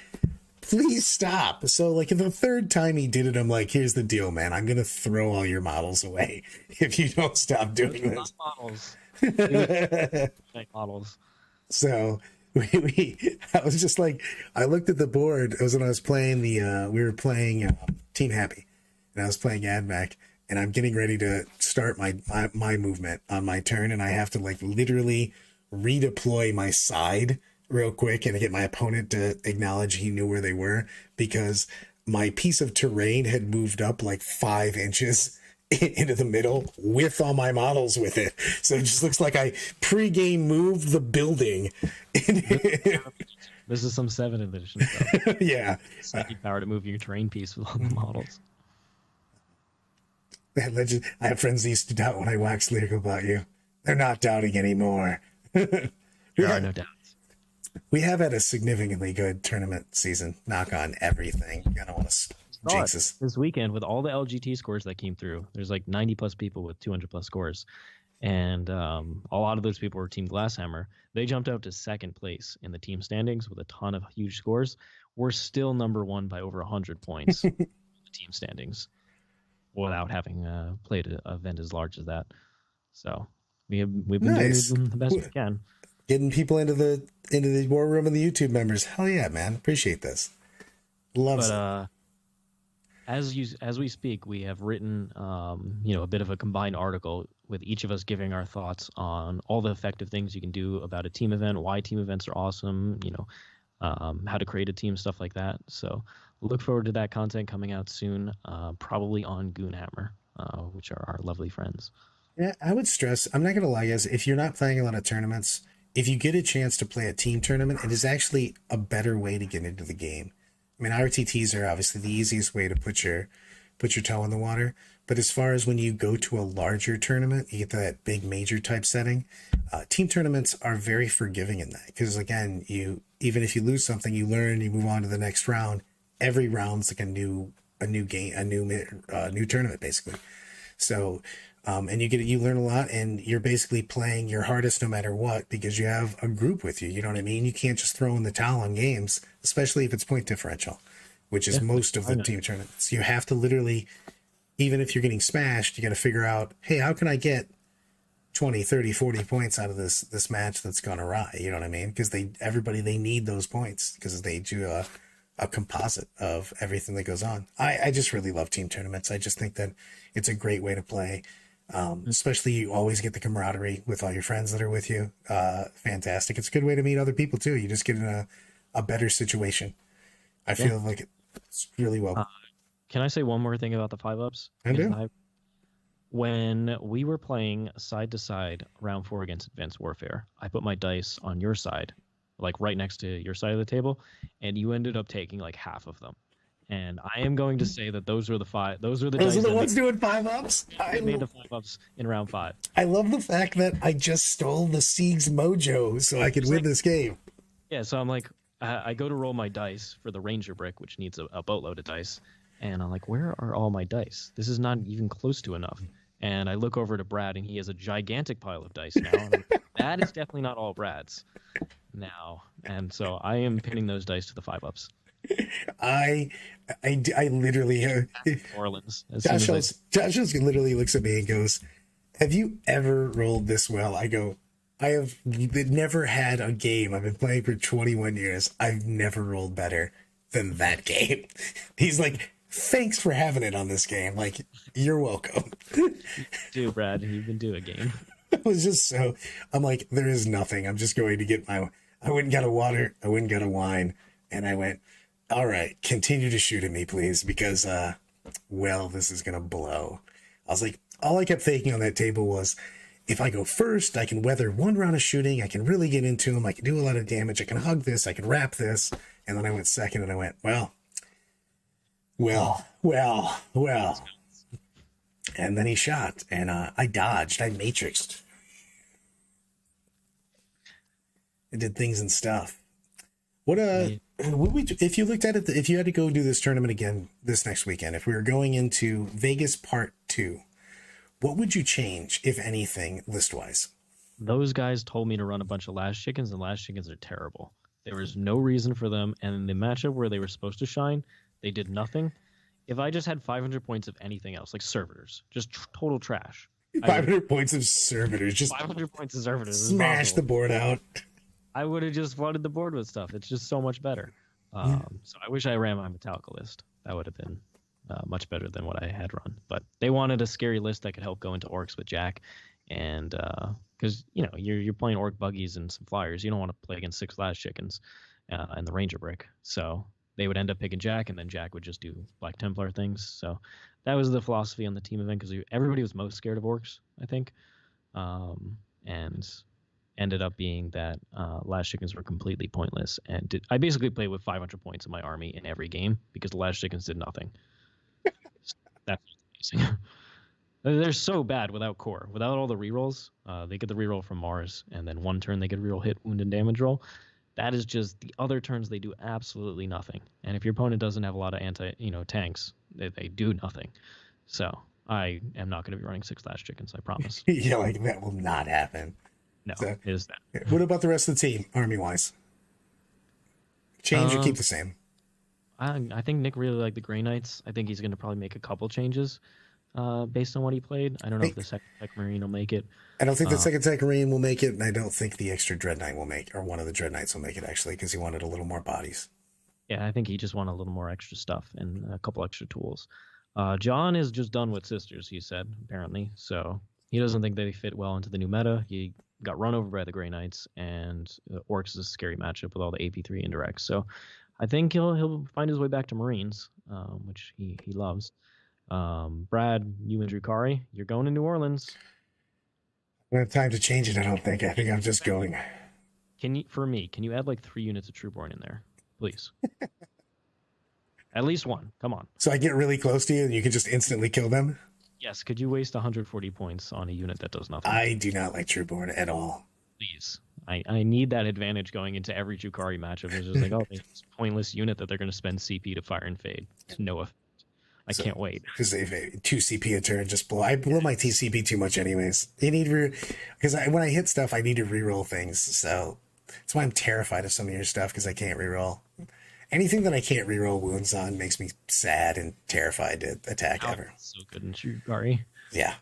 S1: please stop. So like the third time he did it, I'm like, here's the deal, man. I'm going to throw all your models away if you don't stop doing this.
S2: Models. Models.
S1: So I was just like, I looked at the board. It was when I was playing we were playing Team Happy, and I was playing AdMech, and I'm getting ready to start my movement on my turn, and I have to like literally redeploy my side real quick and get my opponent to acknowledge he knew where they were, because my piece of terrain had moved up like 5 inches into the middle with all my models with it. So it just looks like I pre-game moved the building.
S2: This is some 7th edition stuff.
S1: Yeah.
S2: Psychic power to move your terrain piece with all the models.
S1: I have friends that used to doubt when I wax lyrical about you. They're not doubting anymore.
S2: There are no doubts.
S1: We have had a significantly good tournament season. Knock on everything. I don't want to jinx us.
S2: This weekend, with all the LGT scores that came through, there's like 90 plus people with 200 plus scores. And a lot of those people were Team Glasshammer. They jumped out to 2nd place in the team standings with a ton of huge scores. We're still number 1 by over 100 points in the team standings without having played an event as large as that. So we've been doing the best we can.
S1: Getting people into the war room and the YouTube members. Hell yeah, man. Appreciate this. Loves it.
S2: As we speak, we have written a bit of a combined article with each of us giving our thoughts on all the effective things you can do about a team event, why team events are awesome, how to create a team, stuff like that. So look forward to that content coming out soon, probably on Goonhammer, which are our lovely friends.
S1: Yeah, I would stress, I'm not going to lie, guys, if you're not playing a lot of tournaments, if you get a chance to play a team tournament, it is actually a better way to get into the game. I mean, RTTs are obviously the easiest way to put your toe in the water. But as far as when you go to a larger tournament, you get to that big major type setting. Team tournaments are very forgiving in that, because again, even if you lose something, you learn, you move on to the next round. Every round's like a new game, a new tournament basically. So, and you learn a lot, and you're basically playing your hardest no matter what, because you have a group with you. You know what I mean? You can't just throw in the towel on games, especially if it's point differential, which is most of the team tournaments. You have to literally, even if you're getting smashed, you got to figure out, hey, how can I get 20, 30, 40 points out of this match that's gone awry? You know what I mean? Because they need those points, because they do a composite of everything that goes on. I just really love team tournaments. I just think that it's a great way to play. Especially you always get the camaraderie with all your friends that are with you. Fantastic. It's a good way to meet other people too. You just get in a better situation. I feel like it's really well.
S2: Can I say one more thing about the 5-ups?
S1: I do.
S2: When we were playing side to side round 4 against Advanced Warfare, I put my dice on your side, like right next to your side of the table, and you ended up taking like half of them. And I am going to say that those are the ones
S1: doing 5-ups.
S2: I made the 5-ups in round 5.
S1: I love the fact that I just stole the Siegs mojo so I could win this game.
S2: Yeah, so I'm like, I go to roll my dice for the Ranger brick, which needs a boatload of dice, and I'm like, where are all my dice? This is not even close to enough. And I look over to Brad, and he has a gigantic pile of dice now. And that is definitely not all Brad's now, and so I am pinning those dice to the 5-ups.
S1: I literally
S2: Orleans.
S1: Josh literally looks at me and goes, "Have you ever rolled this well?" I go, I have never had a game. I've been playing for 21 years. I've never rolled better than that game. He's like, thanks for having it on this game. Like, you're welcome.
S2: Dude, Brad, you've been doing a game.
S1: It was just so, I'm like, there is nothing. I'm just going to get I went and got a water. I went and got a wine. And I went, all right, continue to shoot at me, please. Because, well, this is going to blow. I was like, all I kept thinking on that table was, if I go first, I can weather one round of shooting. I can really get into him. I can do a lot of damage. I can hug this. I can wrap this. And then I went second and I went, well. And then he shot and I dodged. I matrixed. I did things and stuff. What if you looked at it, if you had to go do this tournament again this next weekend, if we were going into Vegas Part 2, what would you change, if anything, list-wise?
S2: Those guys told me to run a bunch of Last Chickens, and Last Chickens are terrible. There was no reason for them, and in the matchup where they were supposed to shine, they did nothing. If I just had 500 points of anything else, like servitors, just total trash.
S1: 500 points of servitors, just
S2: 500 points of servitors.
S1: Smash the board out.
S2: I would have just flooded the board with stuff. It's just so much better. So I wish I ran my Metallica list. That would have been much better than what I had run. But they wanted a scary list that could help go into Orks with Jack. And because, you're playing Orc buggies and some flyers. You don't want to play against 6 Last Chickens and the Ranger Brick. So they would end up picking Jack, and then Jack would just do Black Templar things. So that was the philosophy on the team event, because everybody was most scared of Orcs, I think. And ended up being that Last Chickens were completely pointless. And I basically played with 500 points in my army in every game because the Last Chickens did nothing. That's amazing. They're so bad without core. Without all the rerolls, they get the reroll from Mars, and then one turn they get reroll hit, wound, and damage roll. That is just the other turns they do absolutely nothing. And if your opponent doesn't have a lot of tanks, they do nothing. So I am not going to be running 6 Last Chickens, I promise.
S1: Yeah, like that will not happen.
S2: No,
S1: so,
S2: it is that.
S1: What about the rest of the team, army-wise? Change or keep the same?
S2: I think Nick really liked the Grey Knights. I think he's going to probably make a couple changes based on what he played. I don't know if the second Tech Marine will make it.
S1: I don't think the second Tech Marine will make it, and I don't think the extra Dread Knight will make, or one of the Dread Knights will make it, actually, because he wanted a little more bodies.
S2: Yeah, I think he just wanted a little more extra stuff and a couple extra tools. John is just done with Sisters, he said, apparently. So he doesn't think they fit well into the new meta. He got run over by the Grey Knights, and Orcs is a scary matchup with all the AP3 indirects. So I think he'll find his way back to Marines, which he loves. Brad, you and Drukari, you're going to New Orleans.
S1: I don't have time to change it, I don't think. I think I'm just going.
S2: Can you add like 3 units of Troopborn in there, please? At least one. Come on.
S1: So I get really close to you and you can just instantly kill them?
S2: Yes. Could you waste 140 points on a unit that does nothing?
S1: I do not like Troopborn at all.
S2: Please. I need that advantage going into every Drukari matchup. It's just like, oh, it's a pointless unit that they're going to spend CP to fire and fade. No effect. I can't wait.
S1: Because they've 2 CP a turn, just blow. I blow my TCP too much anyways. You need because when I hit stuff, I need to reroll things. So that's why I'm terrified of some of your stuff, because I can't reroll. Anything that I can't reroll wounds on makes me sad and terrified to attack ever.
S2: So good in Drukari.
S1: Yeah.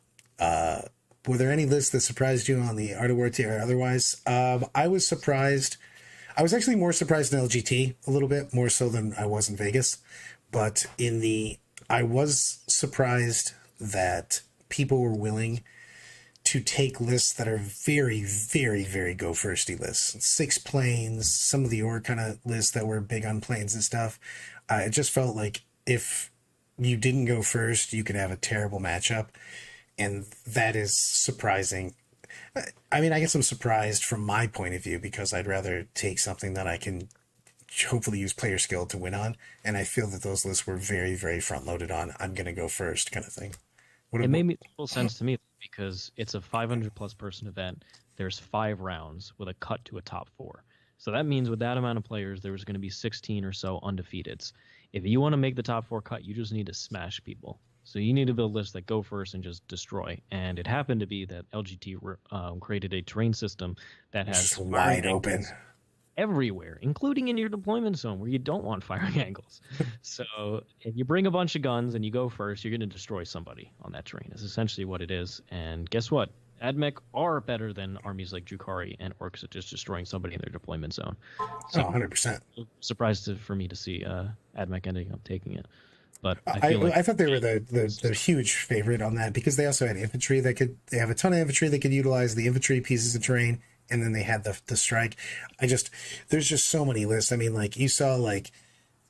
S1: Were there any lists that surprised you on the Art of War tier or otherwise? I was surprised. I was actually more surprised in LGT a little bit, more so than I was in Vegas. But I was surprised that people were willing to take lists that are very, very, very go firsty lists. 6 planes, some of the Orc kind of lists that were big on planes and stuff. It just felt like if you didn't go first, you could have a terrible matchup. And that is surprising. I mean, I guess I'm surprised from my point of view, because I'd rather take something that I can hopefully use player skill to win on. And I feel that those lists were very, very front loaded on I'm going to go first kind of thing.
S2: It made full sense to me, because it's a 500 plus person event. There's 5 rounds with a cut to a top 4. So that means with that amount of players, there was going to be 16 or so undefeateds. If you want to make the top 4 cut, you just need to smash people. So you need to build lists that go first and just destroy. And it happened to be that LGT created a terrain system that has
S1: wide open
S2: everywhere, including in your deployment zone where you don't want firing angles. So if you bring a bunch of guns and you go first, you're going to destroy somebody on that terrain. Is essentially what it is. And guess what? AdMech are better than armies like Drukari and Orks at just destroying somebody in their deployment zone.
S1: Oh,
S2: So
S1: 100%.
S2: surprised for me to see AdMech ending up taking it. But I
S1: I
S2: feel like
S1: I thought they were the huge favorite on that because they also had infantry they have a ton of infantry they could utilize, the infantry pieces of terrain, and then they had the strike. There's just so many lists. I mean, like you saw like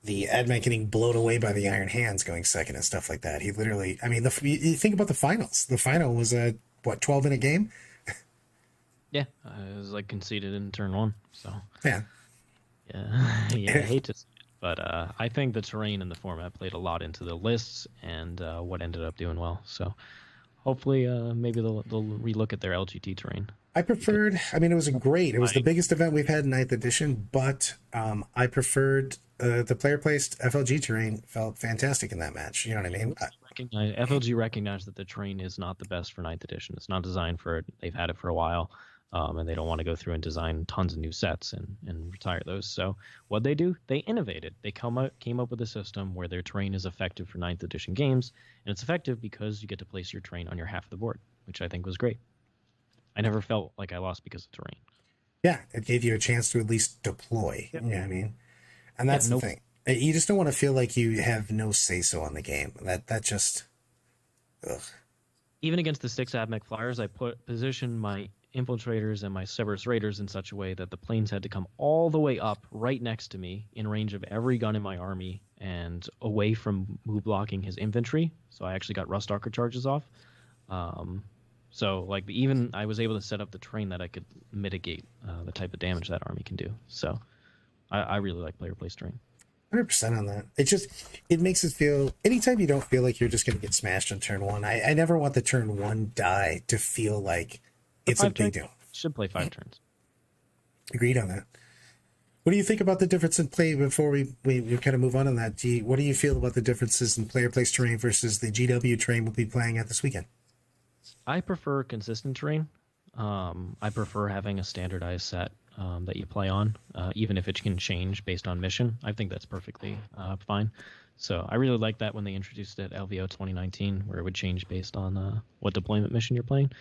S1: the Adman getting blown away by the Iron Hands going second and stuff like that. He literally, I mean, you think about the finals. The final was a 12-minute game.
S2: yeah, it was like conceded in turn 1. So
S1: Yeah.
S2: yeah, yeah, I hate to see it, but I think the terrain and the format played a lot into the lists and what ended up doing well. So hopefully, maybe they'll relook at their LGT terrain.
S1: I mean, it was it was the biggest event we've had in 9th edition, but I preferred the player placed FLG terrain felt fantastic in that match. You know what I mean?
S2: FLG recognized that the terrain is not the best for 9th edition. It's not designed for it. They've had it for a while, and they don't want to go through and design tons of new sets and retire those. So what they do, they innovated. They came up with a system where their terrain is effective for 9th edition games, and it's effective because you get to place your terrain on your half of the board, which I think was great. I never felt like I lost because of terrain.
S1: Yeah, it gave you a chance to at least deploy.
S2: Yep.
S1: You know what I mean? And that's the thing. You just don't want to feel like you have no say-so on the game. That just... Ugh.
S2: Even against the 6 AdMech Flyers, I positioned my Infiltrators and my Cerberus Raiders in such a way that the planes had to come all the way up right next to me in range of every gun in my army and away from move blocking his infantry. So I actually got Rustalker charges off. So like even I was able to set up the terrain that I could mitigate the type of damage that army can do. So I really like player place terrain.
S1: 100% on that. It makes it feel, anytime you don't feel like you're just going to get smashed on turn 1, I never want the turn 1 die to feel like it's a big deal.
S2: Should play 5 turns.
S1: Agreed on that. What do you think about the difference in play before we kind of move on that? What do you feel about the differences in player place terrain versus the GW terrain we'll be playing at this weekend?
S2: I prefer consistent terrain. I prefer having a standardized set that you play on, even if it can change based on mission. I think that's perfectly fine. So I really like that when they introduced it at LVO 2019, where it would change based on what deployment mission you're playing.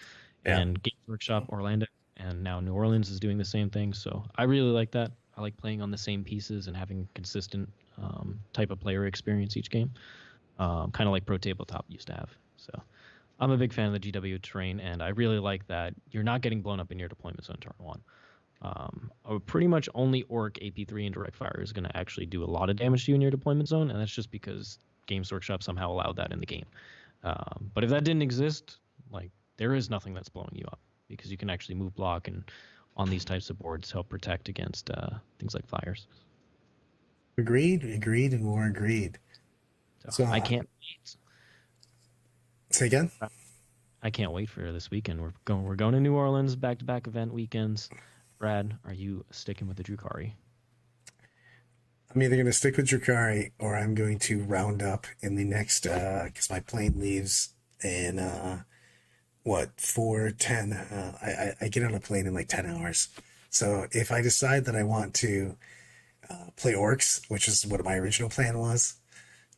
S2: Yeah. And Games Workshop Orlando, and now New Orleans is doing the same thing. So I really like that. I like playing on the same pieces and having consistent type of player experience each game, kind of like Pro Tabletop used to have. So I'm a big fan of the GW terrain, and I really like that you're not getting blown up in your deployment zone turn 1. Pretty much only Orc AP3 and direct fire is going to actually do a lot of damage to you in your deployment zone, and that's just because Games Workshop somehow allowed that in the game. But if that didn't exist, like there is nothing that's blowing you up because you can actually move block and on these types of boards help protect against things like flyers.
S1: Agreed, and more agreed.
S2: So I can't wait.
S1: Say again?
S2: I can't wait for this weekend. We're going to New Orleans, back-to-back event weekends. Brad, are you sticking with the Drukari?
S1: I'm either going to stick with Drukari or I'm going to round up in the next, because my plane leaves in, 4:10. I get on a plane in like 10 hours. So if I decide that I want to play Orks, which is what my original plan was,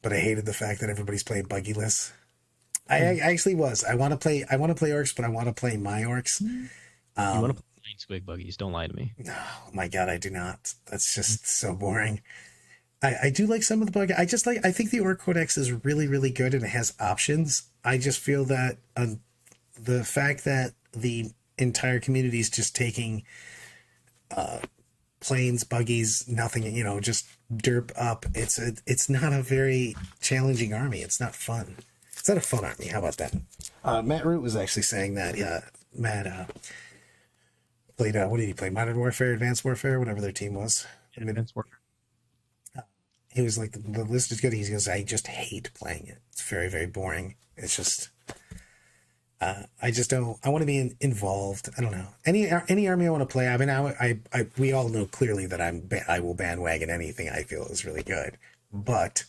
S1: but I hated the fact that everybody's playing buggyless. I actually was. I want to play Orks, but I want to play my Orks.
S2: You want to play Squig buggies? Don't lie to me.
S1: No, my God, I do not. That's just so boring. I do like some of the bug. I think the Orc Codex is really, really good and it has options. I just feel that the fact that the entire community is just taking planes, buggies, nothing, just derp up. It's not a very challenging army. It's not fun. It's not a fun army. How about that? Matt Root was actually saying that. Yeah, Matt played. What did he play? Modern Warfare, Advanced Warfare, whatever their team was.
S2: Advanced Warfare.
S1: He was like, the list is good. He goes, I just hate playing it. It's very, very boring. It's just, I just don't. I want to be involved. I don't know any army I want to play. I mean, we all know clearly that I will bandwagon anything I feel is really good, but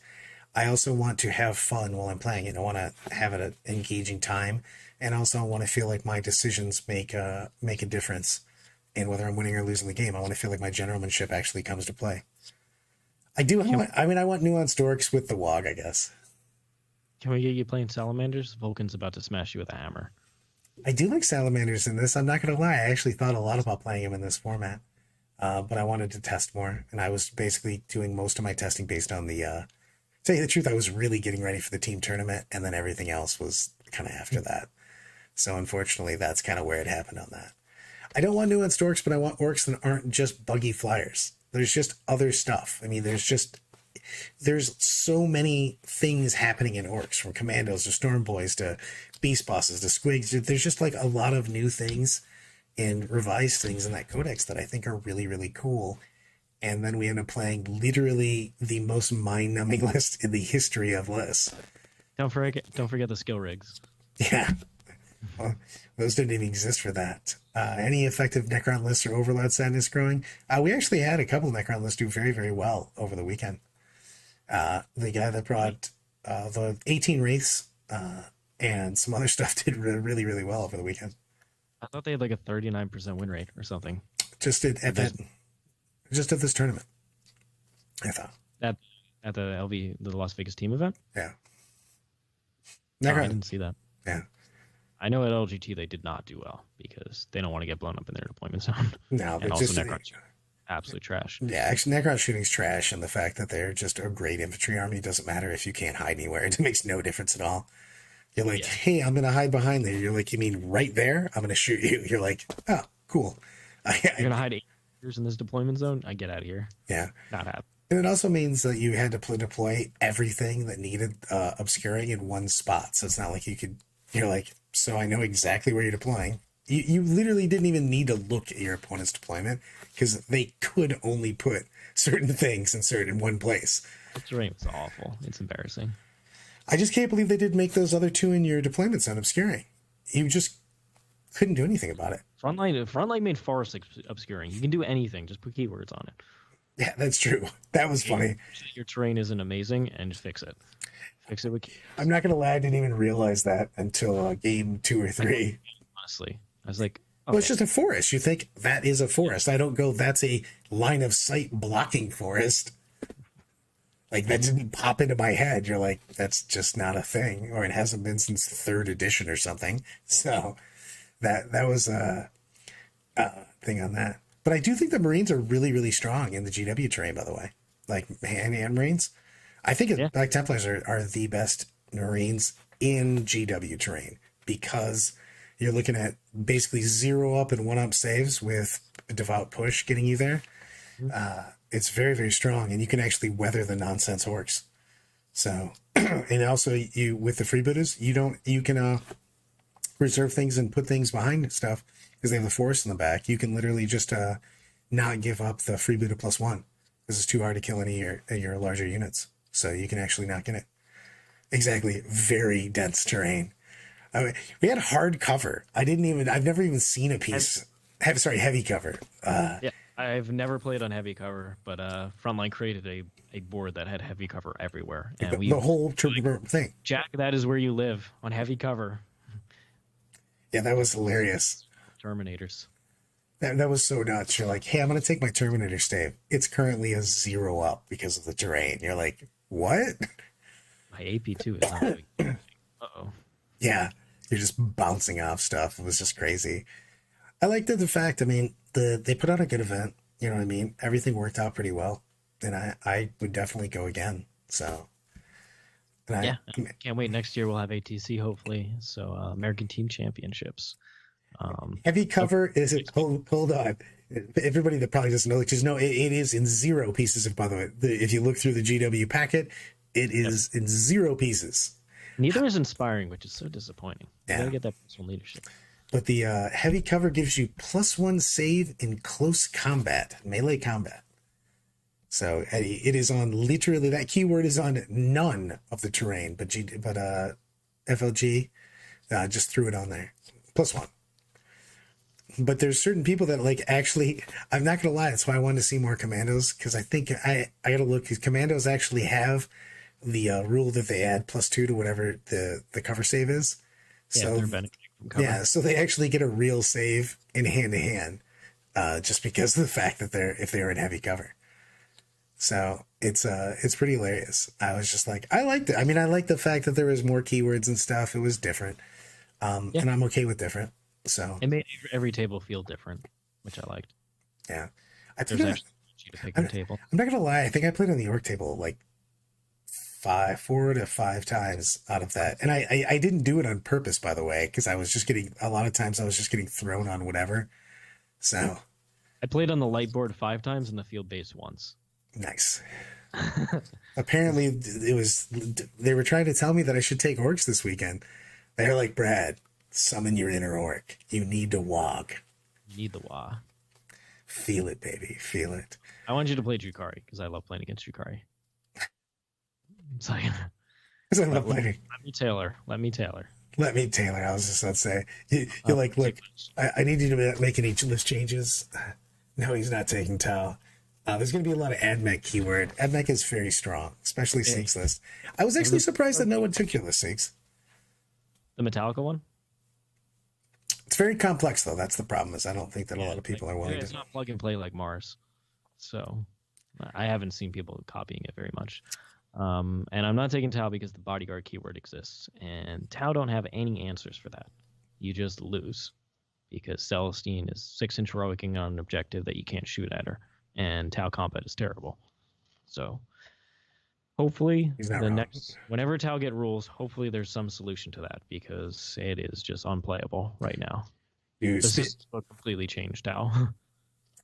S1: I also want to have fun while I'm playing it. I want to have an engaging time, and also I want to feel like my decisions make a difference in whether I'm winning or losing the game. I want to feel like my generalmanship actually comes to play. I do. I want nuanced Orcs with the WOG, I guess.
S2: Can we get you playing Salamanders? Vulcan's about to smash you with a hammer.
S1: I do like salamanders in this. I'm not going to lie. I actually thought a lot about playing him in this format, but I wanted to test more, and I was basically doing most of my testing based on the. Tell you the truth, I was really getting ready for the team tournament, and then everything else was kind of after that. So unfortunately, that's kind of where it happened on that. I don't want nuanced orcs, but I want orcs that aren't just buggy flyers. There's just other stuff. I mean, there's so many things happening in orcs, from commandos to storm boys to beast bosses to squigs. There's just like a lot of new things and revised things in that codex that I think are really, really cool. And then we end up playing literally the most mind-numbing list in the history of lists.
S2: Don't forget the skill rigs.
S1: Yeah. Well, those didn't even exist for that. Any effective Necron lists or Overlord sadness growing? We actually had a couple Necron lists do very, very well over the weekend. The guy that brought the 18 Wraiths and some other stuff did really, really well over the weekend.
S2: I thought they had like a 39% win rate or something.
S1: Just at this tournament, I thought.
S2: At the the Las Vegas team event?
S1: Yeah.
S2: Oh, I didn't see that.
S1: Yeah.
S2: I know at LGT they did not do well because they don't want to get blown up in their deployment zone.
S1: No, but
S2: and also
S1: just
S2: Necrons absolute trash.
S1: Yeah, actually, Necron shooting's trash, and the fact that they're just a great infantry army doesn't matter if you can't hide anywhere. It makes no difference at all. You're like, hey, I'm going to hide behind there. You're like, you mean right there? I'm going to shoot you. You're like, oh, cool.
S2: You're going to hide 8 years in this deployment zone? I get out of here.
S1: Yeah.
S2: Not happen.
S1: And it also means that you had to deploy everything that needed obscuring in one spot. So it's not like you're like, so I know exactly where you're deploying. You literally didn't even need to look at your opponent's deployment because they could only put certain things in one place.
S2: The terrain was awful. It's embarrassing.
S1: I just can't believe they didn't make those other 2 in your deployment zone obscuring. You just couldn't do anything about it.
S2: Frontline made forest obscuring. You can do anything. Just put keywords on it.
S1: Yeah, that's true. That was funny.
S2: Your terrain isn't amazing, and just fix it. Fix it with keywords.
S1: I'm not going to lie. I didn't even realize that until game 2 or 3.
S2: Honestly. I was like, okay.
S1: Well, it's just a forest. You think that is a forest. I don't go, that's a line of sight blocking forest. Like, that didn't pop into my head. You're like, that's just not a thing. Or it hasn't been since 3rd edition or something. So that was a thing on that. But I do think the Marines are really, really strong in the GW terrain, by the way. Like, hand Marines. I think Black Templars are the best Marines in GW terrain because you're looking at basically 0 up and 1 up saves with a devout push getting you there. It's very, very strong, and you can actually weather the nonsense orcs. So, and also you with the freebooters, you can reserve things and put things behind stuff because they have the forest in the back. You can literally just not give up the freebooter +1 because it's too hard to kill any of your larger units. So you can actually not get it. Exactly, very dense terrain. I mean, we had hard cover. I've never even seen a piece. Heavy cover.
S2: Yeah, I've never played on heavy cover, but Frontline created a board that had heavy cover everywhere, and
S1: the whole thing.
S2: Jack, that is where you live, on heavy cover.
S1: Yeah, that was hilarious.
S2: Terminators.
S1: That was so nuts. You're like, hey, I'm going to take my Terminator stave. It's currently a 0 up because of the terrain. You're like, what?
S2: My AP2 is not doing anything. Uh-oh.
S1: Yeah, you're just bouncing off stuff. It was just crazy. I liked the fact, I mean, they put on a good event. You know what I mean? Everything worked out pretty well. And I would definitely go again. So.
S2: I can't wait. Next year we'll have ATC, hopefully. So American Team Championships.
S1: Heavy cover is it? Hold on. Everybody that probably doesn't know, because it is in 0 pieces. By the way, if you look through the GW packet, it is in 0 pieces.
S2: Neither is inspiring, which is so disappointing. You gotta get that personal leadership.
S1: But the heavy cover gives you +1 save in close combat, melee combat. So it is on literally, that keyword is on none of the terrain, but FLG just threw it on there. +1. But there's certain people that like actually, I'm not gonna lie, that's why I wanted to see more commandos, because I think I gotta look, because commandos actually have the rule that they add +2 to whatever the cover save is. So
S2: they're benefiting from cover.
S1: Yeah, so they actually get a real save in hand to hand, just because of the fact that if they're in heavy cover. So it's pretty hilarious. I was just like, I liked it. I mean, I liked the fact that there was more keywords and stuff. It was different.
S2: Yeah,
S1: And I'm okay with different. So
S2: it made every table feel different, which I liked.
S1: yeah, I
S2: There's
S1: played.
S2: actually you to pick
S1: I'm,
S2: your table.
S1: I'm not gonna lie. I think I played on the orc table like 4 to 5 times out of that, and I didn't do it on purpose, by the way, because I was just getting a lot of times I was just getting thrown on whatever. So
S2: I played on the light board 5 times and the field base once.
S1: nice. Apparently, it was they were trying to tell me that I should take orcs this weekend. They're like, Brad, summon your inner orc. You need to walk.
S2: You need the Wah.
S1: Feel it, baby. Feel it.
S2: I want you to play Drukari because I love playing against Drukari. It's like,
S1: Because I love letting.
S2: let me tailor. Let me tailor.
S1: Let me, Taylor. I was just about to say, you're like, look, I need you to make any list changes. No, he's not taking Tau. There's going to be a lot of AdMech keyword. AdMech is very strong, especially Sink's list. I was actually surprised that no one took your list, Sinks.
S2: The Metallica one?
S1: It's very complex, though. That's the problem. Is I don't think that a lot of people are willing
S2: It's
S1: to.
S2: not plug and play like Mars, so I haven't seen people copying it very much. And I'm not taking Tau because the bodyguard keyword exists, and Tau don't have any answers for that. You just lose because Celestine is 6-inch heroicing on an objective that you can't shoot at her, and Tau combat is terrible. So hopefully
S1: He's not
S2: the
S1: wrong.
S2: next whenever Tau get rules, hopefully there's some solution to that because it is just unplayable right now.
S1: Dude,
S2: The system will completely change Tau.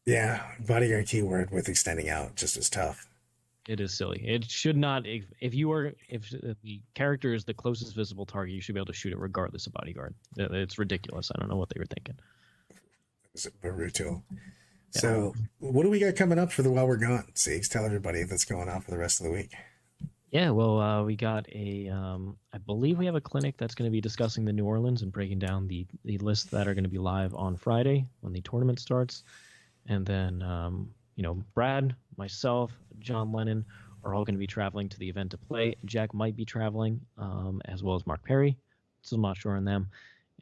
S1: yeah, bodyguard keyword with extending out just as tough.
S2: It is silly. It should not. If the character is the closest visible target, you should be able to shoot it regardless of bodyguard. It's ridiculous. I don't know what they were thinking.
S1: It's brutal. So, what do we got coming up for the while we're gone? Six, tell everybody that's going on for the rest of the week.
S2: Yeah, well, we got I believe we have a clinic that's going to be discussing the New Orleans and breaking down the lists that are going to be live on Friday when the tournament starts. And then, Brad, myself, John Lennon are all going to be traveling to the event to play. Jack might be traveling, as well as Mark Perry. Still not sure on them.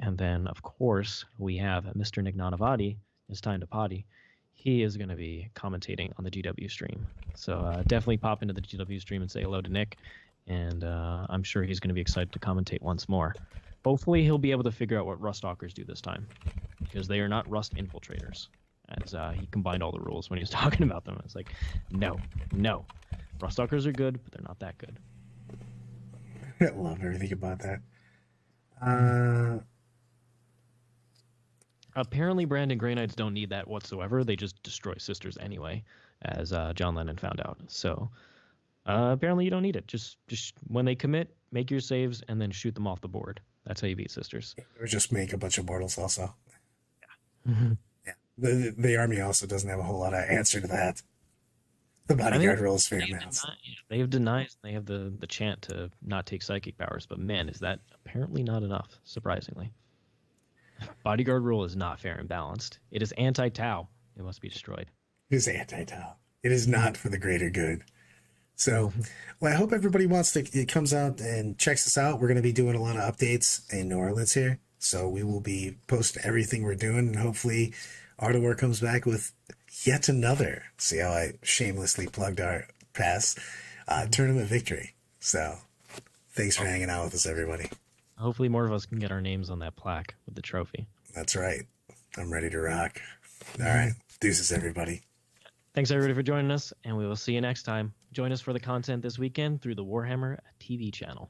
S2: And then, of course, we have Mr. Nick Nanavati. It's time to potty. He is going to be commentating on the GW stream. So definitely pop into the GW stream and say hello to Nick. And I'm sure he's going to be excited to commentate once more. Hopefully he'll be able to figure out what Rustalkers do this time. Because they are not Rust infiltrators. As he combined all the rules when he was talking about them. It's like, no. Rustalkers are good, but they're not that good.
S1: I love everything about that.
S2: Apparently, Brandon Grey Knights don't need that whatsoever. They just destroy sisters anyway, as John Lennon found out. So apparently, you don't need it. Just when they commit, make your saves and then shoot them off the board. That's how you beat sisters.
S1: Or just make a bunch of mortals also.
S2: Yeah.
S1: Yeah. The army also doesn't have a whole lot of answer to that. The bodyguard rule is fair amounts.
S2: They have denied. They have the chant to not take psychic powers, but man, is that apparently not enough, surprisingly. Bodyguard rule is not fair and balanced. It is anti-Tau. It must be destroyed.
S1: It is anti-Tau. It is not for the greater good. So, well, I hope everybody it comes out and checks us out. We're going to be doing a lot of updates in New Orleans here. So we will be posting everything we're doing, and hopefully Art of War comes back with yet another. See how I shamelessly plugged our past tournament victory. So thanks for hanging out with us, everybody.
S2: Hopefully more of us can get our names on that plaque with the trophy.
S1: That's right. I'm ready to rock. All right. Deuces, everybody.
S2: Thanks, everybody, for joining us, and we will see you next time. Join us for the content this weekend through the Warhammer TV channel.